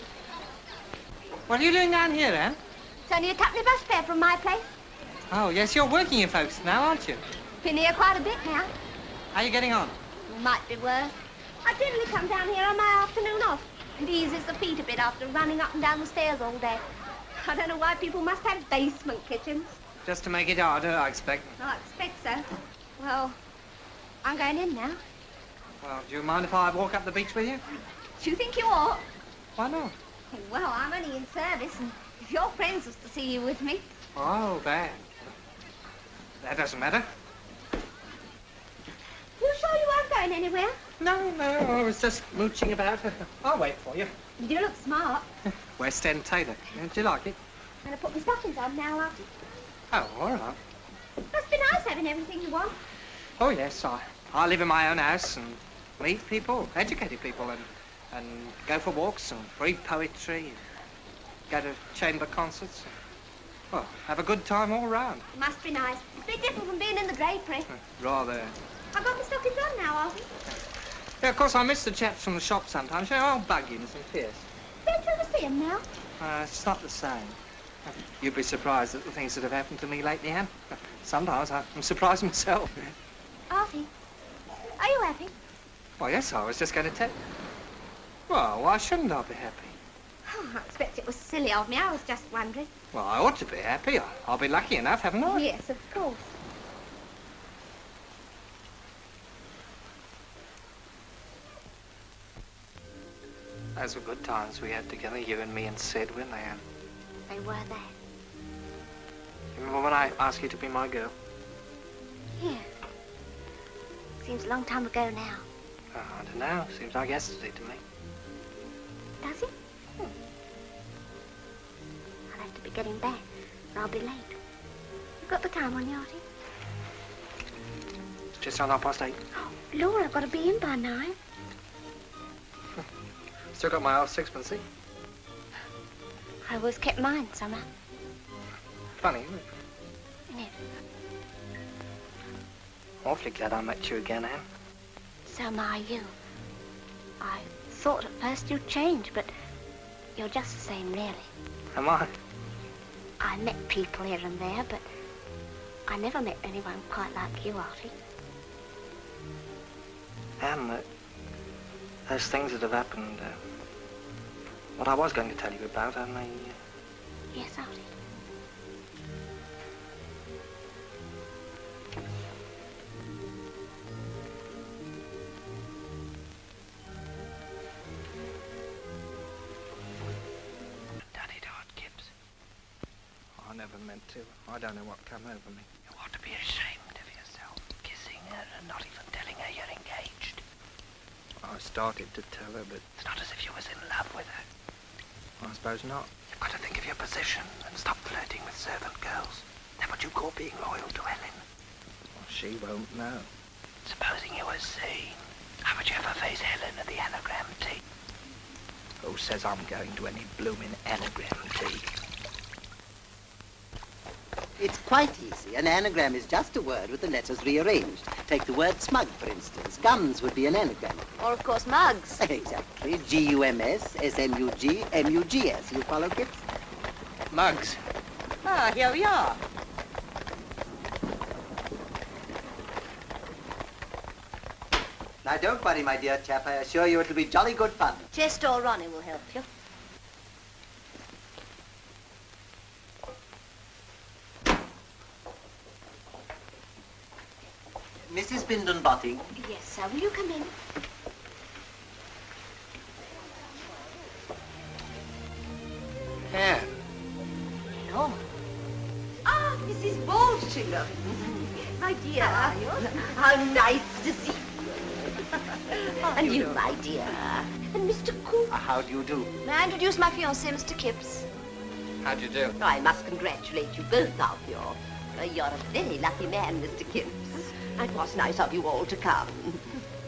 What are you doing down here, Anne? It's only a twopenny bus fare from my place. Oh, yes, you're working in Folkestone now, aren't you? Been here quite a bit now. How are you getting on? Might be worse. I generally come down here on my afternoon off. It eases the feet a bit after running up and down the stairs all day. I don't know why people must have basement kitchens. Just to make it harder, I expect. I expect so. Well, I'm going in now. Well, do you mind if I walk up the beach with you? Do you think you ought? Why not? Well, I'm only in service, and if your friends was to see you with me... Oh, that doesn't matter. You sure you aren't going anywhere? No, I was just mooching about. I'll wait for you. You do look smart. West End tailor. Do you like it? I'm going to put my stockings on now, Artie. Oh, all right. Must be nice having everything you want. Oh, yes, I live in my own house and meet people, educated people, and go for walks and read poetry, and go to chamber concerts. Well, have a good time all round. Must be nice. It's a bit different from being in the drapery. Rather. I've got my stockings on now, Artie. Yeah, of course, I miss the chaps from the shop sometimes. You know, old Buggins and Pierce. Don't you ever see them now? It's not the same. You'd be surprised at the things that have happened to me lately, Anne. Sometimes I'm surprised myself. Artie, are you happy? Well, yes, I was just going to tell you. Well, why shouldn't I be happy? Oh, I expect it was silly of me. I was just wondering. Well, I ought to be happy. I'll be lucky enough, haven't I? Yes, of course. Those were good times we had together, you and me and Sid, weren't they, Anne? They were there. You remember when I asked you to be my girl? Yeah. Seems a long time ago now. I don't know. Seems like yesterday to me. Does it? I'll have to be getting back, or I'll be late. You got the time on you, Artie? It's just on 8:30. Oh, Laura, I've got to be in by 9. Still got my half sixpence, see? I always kept mine somehow. Funny, isn't it? Isn't it? Awfully glad I met you again, Anne. So am you. I thought at first you'd change, but you're just the same, really. Am I? I met people here and there, but I never met anyone quite like you, Artie. Anne, those things that have happened, what I was going to tell you about, only... Yes, Artie. Done it hard, Kipps. I never meant to. I don't know what came over me. You ought to be ashamed of yourself, kissing her and not even telling her you're engaged. I started to tell her, but... It's not as if you was in love with her. I suppose not. You've got to think of your position and stop flirting with servant girls. That's what you call being loyal to Helen. Well, she won't know. Supposing you were seen, how would you ever face Helen at the anagram tea? Who says I'm going to any blooming anagram tea? It's quite easy. An anagram is just a word with the letters rearranged. Take the word smug, for instance. Gums would be an anagram. Or, of course, mugs. Exactly. G-U-M-S, S-M-U-G, M-U-G-S. You follow, Kipps? Mugs. Ah, here we are. Now, don't worry, my dear chap. I assure you it'll be jolly good fun. Chester or Ronnie will help you. Mrs. Bindon-Botting. Yes, sir. Will you come in? Anne. No. Ah, Mrs. Walshingham. my dear. How nice to see you. And you, my dear. And Mr. Coote. How do you do? May I introduce my fiancé, Mr. Kipps? How do you do? Oh, I must congratulate you, both of you. You're a very lucky man, Mr. Kipps. It was nice of you all to come.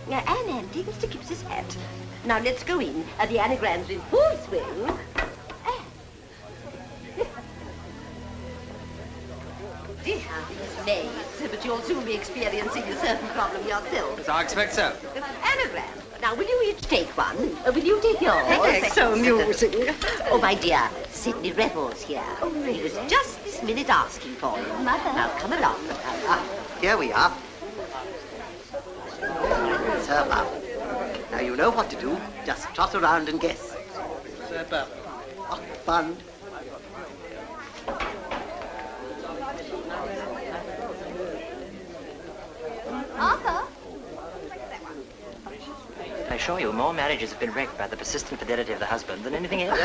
And Andy, Mr. Kipps's hat. Now let's go in. The anagram's in full swing. Dear maids, but you'll soon be experiencing a certain problem yourself. Yes, I expect so. Anagram. Now, will you each take one? Will you take yours? Thank so amusing. Oh, my dear, Sidney Revel's here. Oh, really? He was just this minute asking for you. Mother. Now, come along. Here we are. Serve up. Now, you know what to do. Just trot around and guess. Serve up. Oh, fun. Arthur? I assure you, more marriages have been wrecked by the persistent fidelity of the husband than anything else.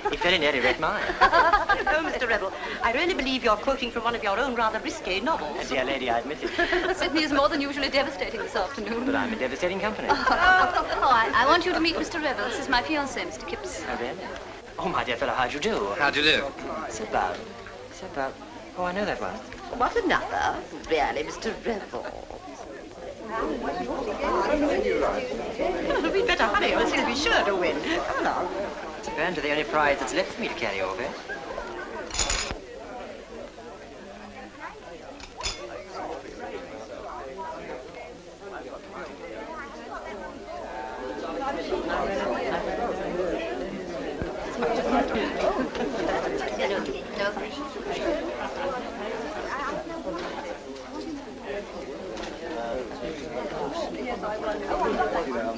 He very nearly wrecked mine. Oh, Mr. Revel, I really believe you're quoting from one of your own rather risque novels. Dear lady, I admit it. Sydney is more than usually devastating this afternoon. But I'm in devastating company. I want you to meet Mr. Revel. This is my fiancé, Mr. Kipps. Oh, really? Oh, my dear fellow, how'd you do? How'd you do? Sit down. Sit down. Oh, I know that one. What another? Really, Mr. Revel. We'd better hurry or he'll be sure to win. Come along. It's apparently the only prize that's left for me to carry over.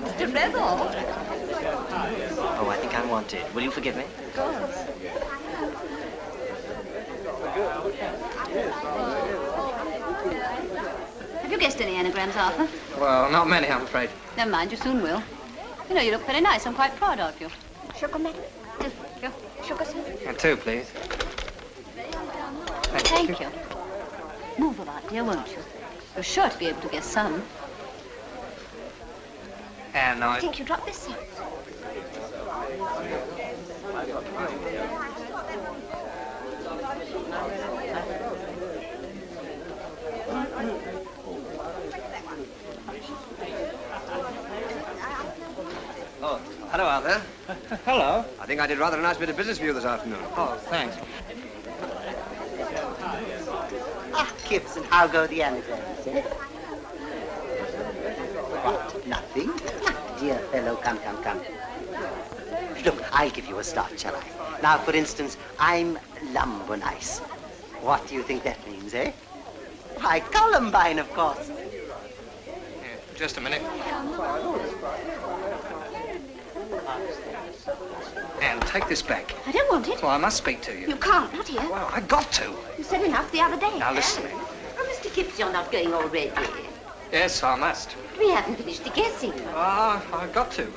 Mr. Revel. Oh, I think I'm wanted. Will you forgive me? Of course. Have you guessed any anagrams, Arthur? Well, not many, I'm afraid. Never mind, you soon will. You know, you look very nice. I'm quite proud of you. Sugar, madam? You. Sugar, sir? And two, please. Thank you. Move about, dear, won't you? You're sure to be able to guess some. And I think you dropped this, sir. Oh, hello, Arthur. Hello. I think I did rather a nice bit of business for you this afternoon. Oh, thanks. Ah, Kipps, and how go the anagrams, eh? What, nothing? Ah, dear fellow, come. Look, I'll give you a start, shall I? Now, for instance, I'm lumber nice. What do you think that means, eh? Why, Columbine, of course. Yeah, just a minute. Anne, take this back. I don't want it. Well, I must speak to you. You can't, not here. Well, I got to. You said enough the other day. Now, listen. Oh, Mr. Kipps, you're not going already. Yes, I must. We haven't finished the guessing. I've got to.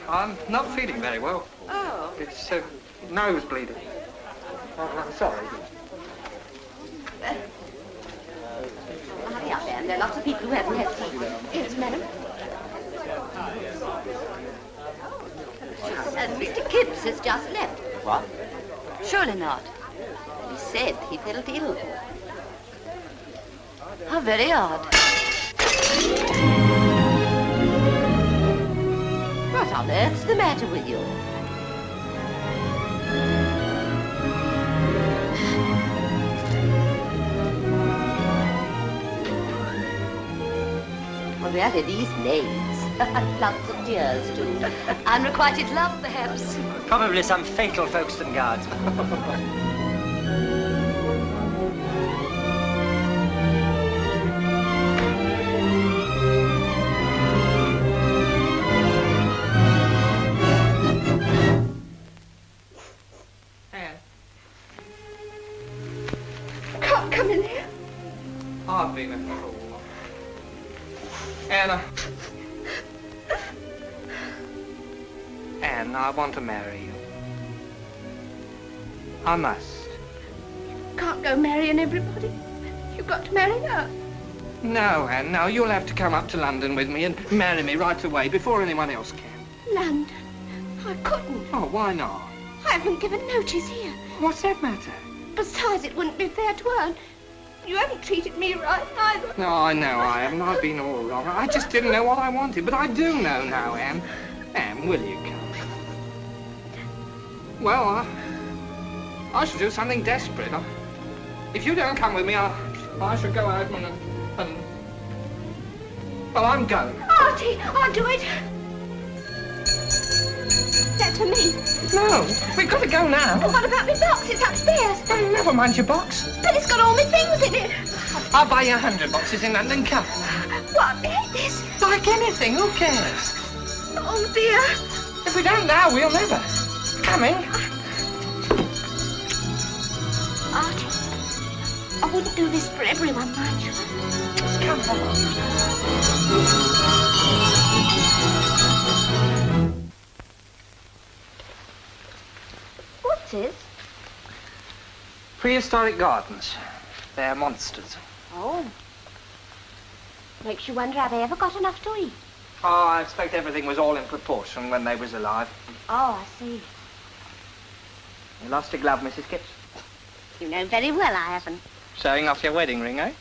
I'm not feeling very well. Oh. It's nose bleeding. Oh, I'm sorry. Hurry up, Anne. There are lots of people who haven't had tea. Yes, madam. Mr. Kipps has just left. What? Surely not. He said he felt ill. How very odd. What on earth's the matter with you? Well, really, these names. Lots of tears, too. Unrequited love, perhaps. Probably some fatal Folkestone guards. Can't come in here. I've been a fool. Anna. Anne, I want to marry you. I must. Can't go marrying everybody. You've got to marry her. No, Anne, no. You'll have to come up to London with me and marry me right away before anyone else can. London? I couldn't. Oh, why not? I haven't given notice here. What's that matter? Besides, it wouldn't be fair to her. You haven't treated me right, either. No, I know I haven't. I've been all wrong. I just didn't know what I wanted, but I do know now, Anne. Anne, will you come? Well, I should do something desperate. If you don't come with me, I should go out and... Well, I'm going. Artie, I'll do it. That's for me. No, we've got to go now. But what about my box? It's upstairs. Oh, never mind your box. But it's got all my things in it. I'll buy you 100 boxes in London. Come. What is this? Like anything, who cares? Oh, dear. If we don't now, we'll never. Coming. Artie, I wouldn't do this for everyone, mind you. Come on. What's this? Prehistoric gardens. They're monsters. Oh. Makes you wonder how they ever got enough to eat. Oh, I expect everything was all in proportion when they was alive. Oh, I see. You lost your glove, Mrs. Kipps? You know very well I haven't. Showing off your wedding ring, eh?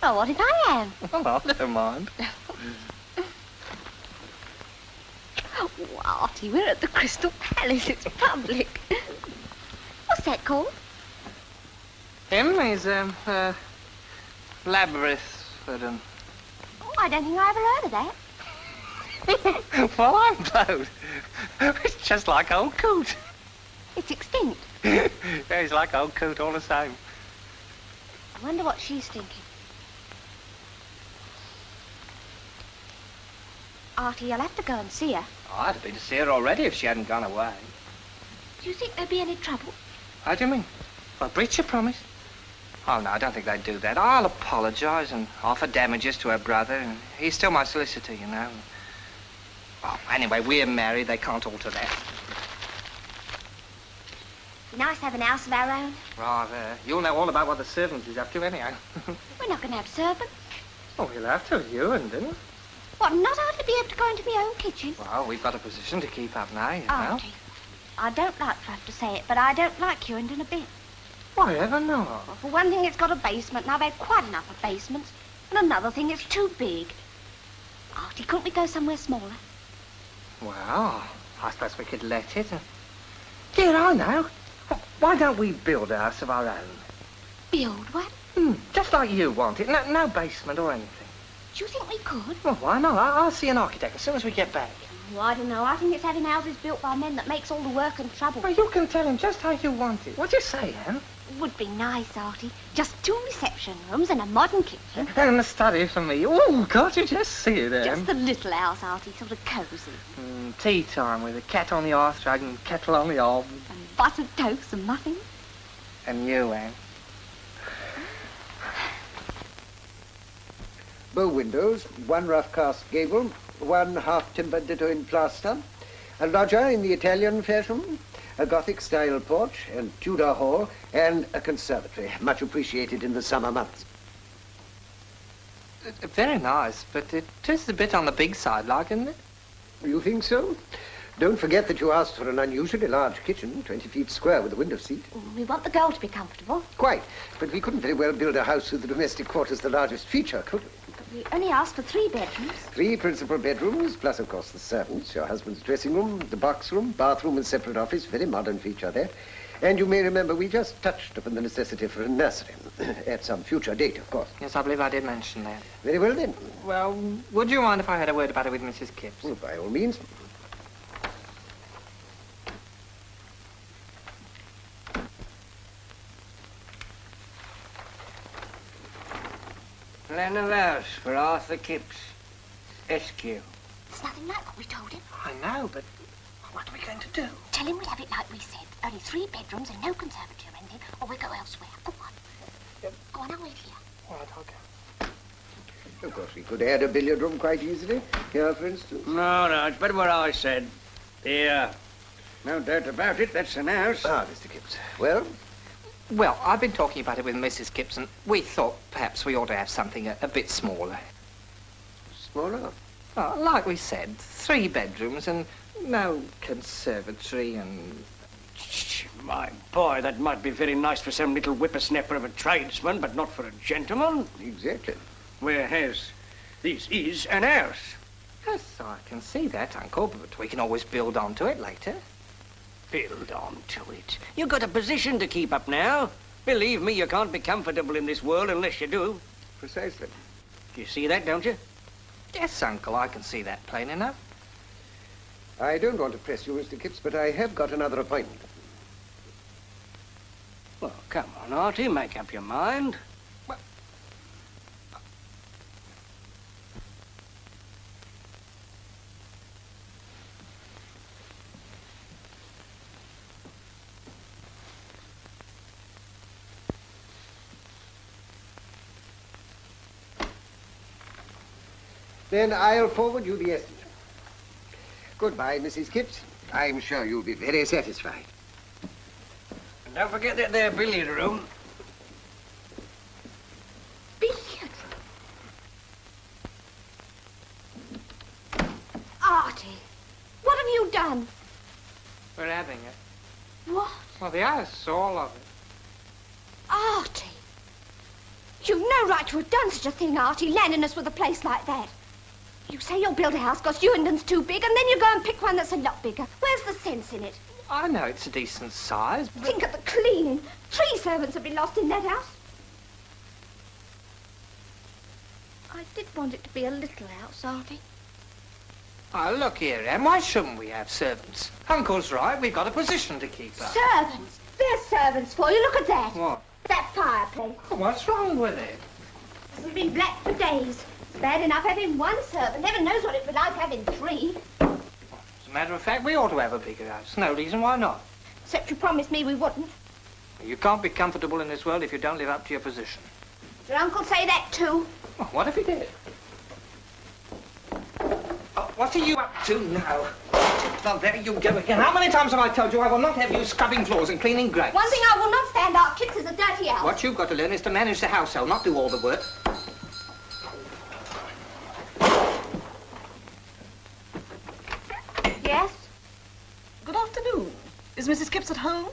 Oh, what if I am? Oh, never mind. Oh, Artie, we're at the Crystal Palace. It's public. What's that called? Him? He's, Labyrinth. Oh, I don't think I ever heard of that. Well, I'm blowed. It's just like old Coote. It's extinct. Yeah, he's like old Coote all the same. I wonder what she's thinking. Artie, you'll have to go and see her. Oh, I'd have been to see her already if she hadn't gone away. Do you think there'd be any trouble? How do you mean? Well, breach your promise. Oh, no, I don't think they'd do that. I'll apologise and offer damages to her brother. He's still my solicitor, you know. Oh, anyway, we're married. They can't alter that. Be nice to have an house of our own. Rather. You'll know all about what the servants is up to anyhow. We're not going to have servants. Oh, we'll have to, you and didn't. What, not hardly be able to go into my own kitchen? Well, we've got a position to keep up now, you know. Artie, I don't like to have to say it, but I don't like Hewington a bit. Why, ever not? Well, for one thing, it's got a basement, and I've had quite enough of basements. And another thing, it's too big. Artie, couldn't we go somewhere smaller? Well, I suppose we could let it. Dear, I know. Why don't we build a house of our own? Build one? Just like you want it. No basement or anything. Do you think we could? Well, why not? I'll see an architect as soon as we get back. Oh, I don't know. I think it's having houses built by men that makes all the work and trouble. Well, you can tell him just how you want it. What do you say, Anne? Would be nice, Artie. Just 2 reception rooms and a modern kitchen. And a study for me. Oh, can't you just see it, Anne? Just a little house, Artie, sort of cosy. Tea time with a cat on the hearth rug and kettle on the hob. And buttered toast and muffins. And you, Anne? Bow windows, 1 rough cast gable, 1 half timbered ditto in plaster, a loggia in the Italian fashion, a Gothic-style porch and Tudor hall, and a conservatory, much appreciated in the summer months. Very nice, but it is a bit on the big side, like, isn't it? You think so? Don't forget that you asked for an unusually large kitchen, 20 feet square with a window seat. We want the girl to be comfortable. Quite, but we couldn't very well build a house with the domestic quarters the largest feature, could we? We only asked for 3 bedrooms. 3 principal bedrooms, plus, of course, the servants, your husband's dressing room, the box room, bathroom and separate office, very modern feature there. And you may remember we just touched upon the necessity for a nursery, at some future date, of course. Yes, I believe I did mention that. Very well, then. Well, would you mind if I had a word about it with Mrs. Kipps? Well, by all means. Plan of house for Arthur Kipps, SQ. It's nothing like what we told him. I know, but what are we going to do? Tell him we'll have it like we said. Only 3 bedrooms and no conservatory or anything, or we'll go elsewhere. Go on. Go on, I'll wait here. All right, I'll go. Of course, we could add a billiard room quite easily. Here, for instance. No, it's better what I said. Here. No doubt about it, that's an house. Ah, Mr. Kipps. Well, Well, I've been talking about it with Mrs. Kipps, and we thought perhaps we ought to have something a bit smaller. Smaller? Oh, like we said, 3 bedrooms and no conservatory and... My boy, that might be very nice for some little whippersnapper of a tradesman, but not for a gentleman. Exactly. Whereas this is an house. Yes, I can see that, Uncle, but we can always build onto it later. Build onto it? You've got a position to keep up now. Believe me, you can't be comfortable in this world unless you do. Precisely. You see that, don't you? Yes, Uncle, I can see that plain enough. I don't want to press you, Mr. Kipps, but I have got another appointment. Well, come on, Artie, make up your mind. Then I'll forward you the estimate. Goodbye, Mrs. Kipps. I'm sure you'll be very satisfied. And don't forget that there billiard room. Billiard room? Artie, what have you done? We're having it. What? Well, the house, all of it. Artie! You've no right to have done such a thing, Artie, landing us with a place like that. You say you'll build a house because Ewington's too big, and then you go and pick one that's a lot bigger. Where's the sense in it? I know it's a decent size, but... Think of the cleaning. 3 servants have been lost in that house. I did want it to be a little house, Artie. Oh, look here, Em, why shouldn't we have servants? Uncle's right, we've got a position to keep up. Servants? There's servants for you. Look at that. What? That fireplace. What's wrong with it? It's been black for days. It's bad enough having 1 servant. Never knows what it'd be like having 3. As a matter of fact, we ought to have a bigger house. No reason why not. Except you promised me we wouldn't. You can't be comfortable in this world if you don't live up to your position. Did Uncle say that too? Well, what if he did? Oh, what are you up to now? Well, there you go again. How many times have I told you I will not have you scrubbing floors and cleaning grates? One thing I will not stand out. Kipps is a dirty house. What you've got to learn is to manage the household, not do all the work. Yes? Good afternoon. Is Mrs. Kipps at home?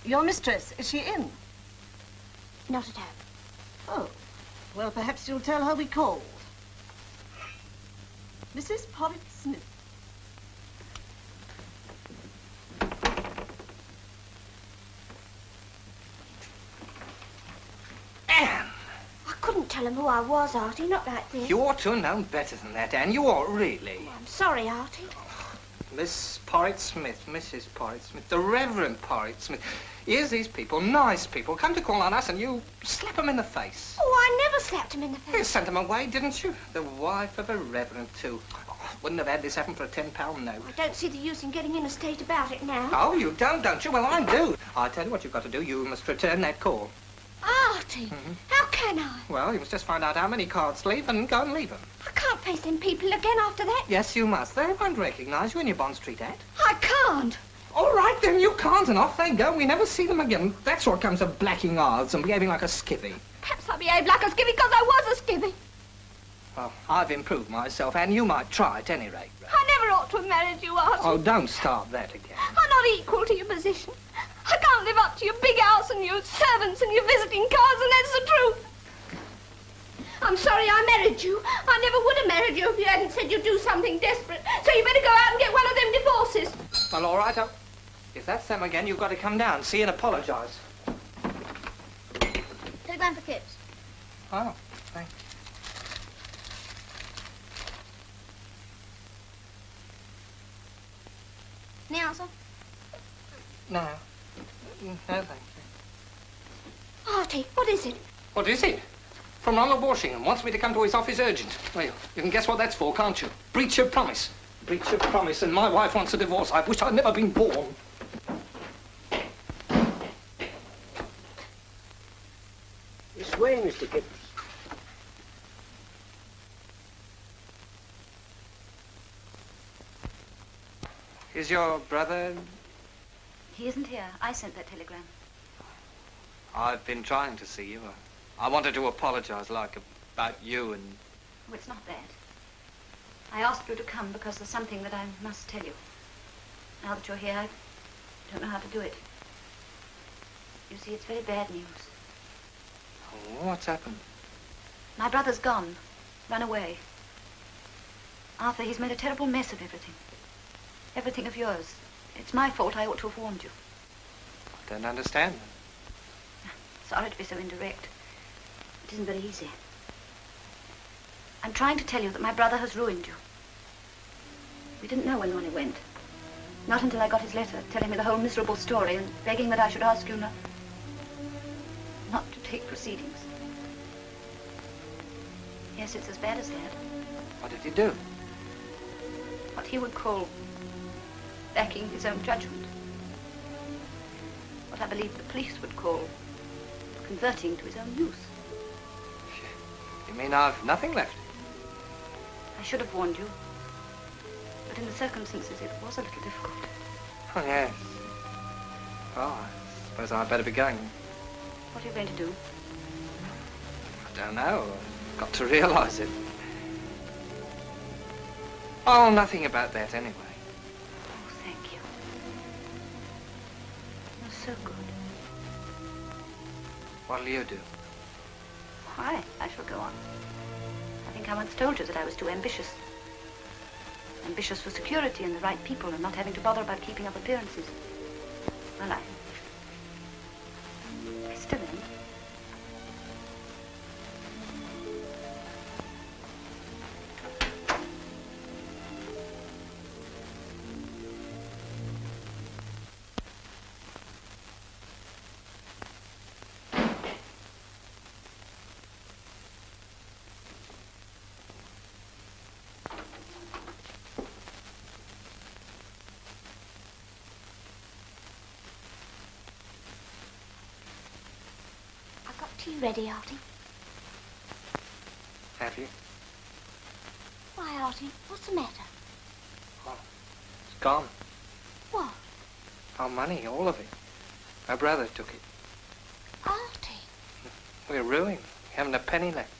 Your mistress, is she in? Not at home. Oh, well, perhaps you'll tell her we called. Mrs. Pornick Smith. Anne! I couldn't tell him who I was, Artie, not like this. You ought to have known better than that, Anne. You ought, really. I'm sorry, Artie. Miss Porritt Smith, Mrs. Porritt Smith, the Reverend Porritt Smith. Here's these people, nice people, come to call on us and you slap them in the face. Oh, I never slapped him in the face. You sent them away, didn't you? The wife of a Reverend, too. Oh, wouldn't have had this happen for a £10 note. I don't see the use in getting in a state about it now. Oh, you don't you? Well, I do. I tell you what you've got to do. You must return that call. Artie, how can I? Well, you must just find out how many cards leave and go and leave them. I can't face them people again after that. Yes, you must. They won't recognise you in your Bond Street ad. I can't. All right, then, you can't, and off they go. We never see them again. That's what comes of blacking ours and behaving like a skivvy. Perhaps I behaved like a skivvy because I was a skivvy. Well, I've improved myself, and you might try at any rate. I never ought to have married you, Artie. Oh, don't start that again. I'm not equal to your position. I can't live up to your big house and your servants and your visiting cards, and that's the truth. I'm sorry I married you. I never would have married you if you hadn't said you'd do something desperate. So you better go out and get one of them divorces. Well, all right. If that's them again, you've got to come down, see, and apologise. Telegram for Kipps. Oh, thanks. Any answer? No. No, thank you. Artie, what is it? What is it? From Ronald Walshingham. Wants me to come to his office urgent. Well, you can guess what that's for, can't you? Breach of promise. Breach of promise, and my wife wants a divorce. I wish I'd never been born. This way, Mr. Kipps. Is your brother... He isn't here. I sent that telegram. I've been trying to see you. I wanted to apologize, like, about you and... Oh, it's not that. I asked you to come because there's something that I must tell you. Now that you're here, I don't know how to do it. You see, it's very bad news. Oh, what's happened? My brother's gone. Run away. Arthur, he's made a terrible mess of everything. Everything of yours. It's my fault. I ought to have warned you. I don't understand. Sorry to be so indirect. It isn't very easy. I'm trying to tell you that my brother has ruined you. We didn't know when Ronnie went. Not until I got his letter, telling me the whole miserable story and begging that I should ask you not to take proceedings. Yes, it's as bad as that. What did he do? What he would call backing his own judgment. What I believe the police would call converting to his own use. You mean I've nothing left? I should have warned you. But in the circumstances, it was a little difficult. Oh, yes. Well, I suppose I'd better be going. What are you going to do? I don't know. I've got to realize it. Oh, nothing about that anyway. Oh, thank you. You're so good. What'll you do? Why, I shall go on. I think I once told you that I was too ambitious. Ambitious for security and the right people and not having to bother about keeping up appearances. Well, I still am. Tea ready, Artie? Have you? Why, Artie, what's the matter? Oh, it's gone. What? Our money, all of it. My brother took it. Artie? We're ruined. We haven't a penny left.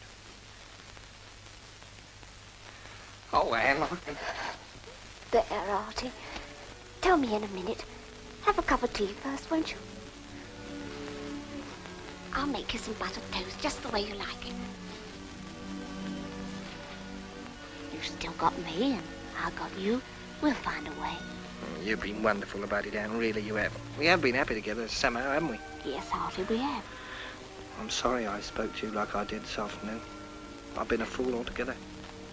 Oh, Anne. There, Artie. Tell me in a minute. Have a cup of tea first, won't you? I'll make you some buttered toast just the way you like it. You've still got me and I've got you. We'll find a way. You've been wonderful about it, Anne. Really, you have. We have been happy together somehow, haven't we? Yes, Artie, we have. I'm sorry I spoke to you like I did this afternoon. I've been a fool altogether.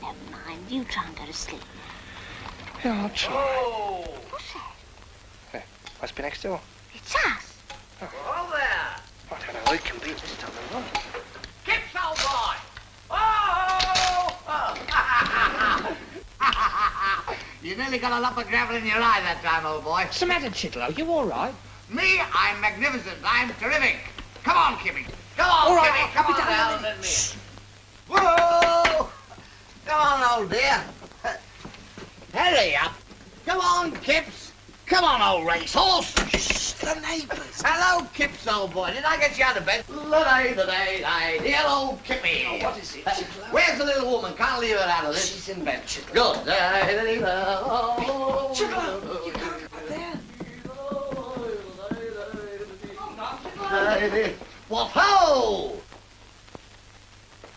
Never mind. You try and go to sleep. Yeah, I'll try. Oh! What's that? Hey, must be next door. It's us. Oh, there! I don't know who it can be this time of night. Kipps, old boy! Oh! You nearly got a lump of gravel in your eye that time, old boy. What's the matter, Chitlow? You all right? Me? I'm magnificent. I'm terrific. Come on, Kippy. Come on, All right, Kippy. Come I'll on be down down with me. Whoa! Come on, old dear. Hurry up. Come on, Kipps. Come on, old racehorse. Shh, the neighbours. Hello, Kipps, old boy. Did I get you out of bed? La-day, dear old Kippy. Oh, what is it, Chitlow? Where's the little woman? Can't leave her out of this. She's in bed, Chitlow. Good. Chitlow, you can't go there. What ho!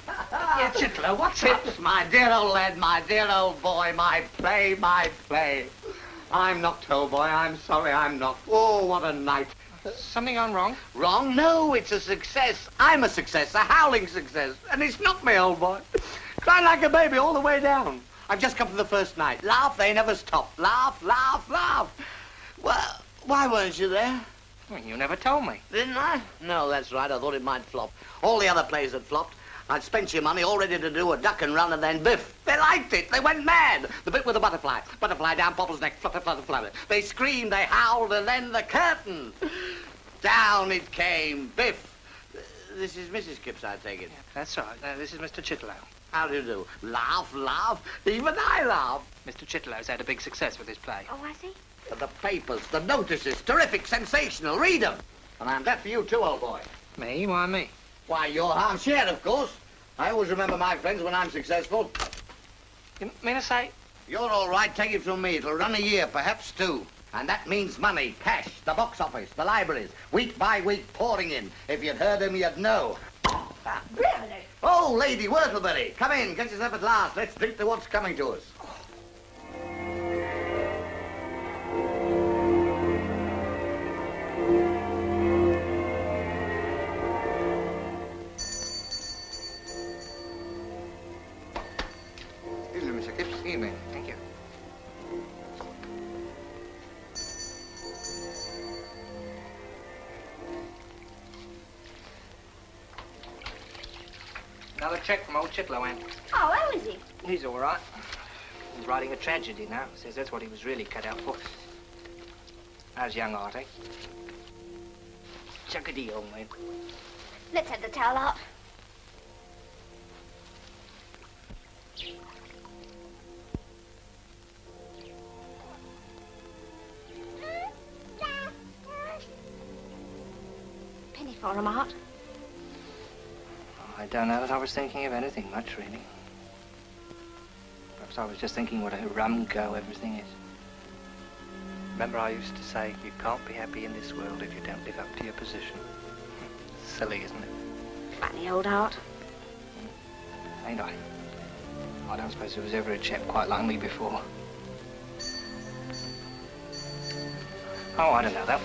Yeah, Chitlow, what's up? Kipps, my dear old lad, my dear old boy, my play, my play. I'm not, old boy, I'm sorry, I'm not. Oh, what a night. Something gone wrong? Wrong? No, it's a success. I'm a success, a howling success. And it's not me, old boy. Crying like a baby all the way down. I've just come for the first night. Laugh, they never stop. Laugh, laugh, laugh. Well, why weren't you there? Well, you never told me. Didn't I? No, that's right. I thought it might flop. All the other plays had flopped. I'd spent your money all ready to do a duck and run and then biff. They liked it. They went mad. The bit with the butterfly. Butterfly down Popple's neck. Flutter, flutter, flutter. They screamed, they howled, and then the curtain. Down it came. Biff. This is Mrs. Kipps, I take it. Yeah, that's right. This is Mr. Chitlow. How do you do? Laugh, laugh. Even I laugh. Mr. Chitlow's had a big success with his play. Oh, has he? The papers, the notices, terrific, sensational. Read them. And I'm glad for you too, old boy. Me? Why me? Why, you're half shared, of course. I always remember my friends when I'm successful. You mean to say? You're all right, take it from me. It'll run a year, perhaps two. And that means money, cash, the box office, the libraries, week by week pouring in. If you'd heard him, you'd know. Really? Oh, Lady Whortleberry, come in, get yourself at last. Let's drink to what's coming to us. Excuse me, Mr. Kipps. Excuse me. Thank you. Another check from old Chitlow, Aunt. Oh, how is he? He's all right. He's writing a tragedy now. Says that's what he was really cut out for. How's young Artie? Chuckity, old man. Let's have the towel out. Penny for him, Art. I don't know that I was thinking of anything much, really. Perhaps I was just thinking what a rum go everything is. Remember I used to say, you can't be happy in this world if you don't live up to your position. Silly, isn't it? Funny old Art. Ain't I? I don't suppose there was ever a chap quite like me before. Oh, I don't know, though.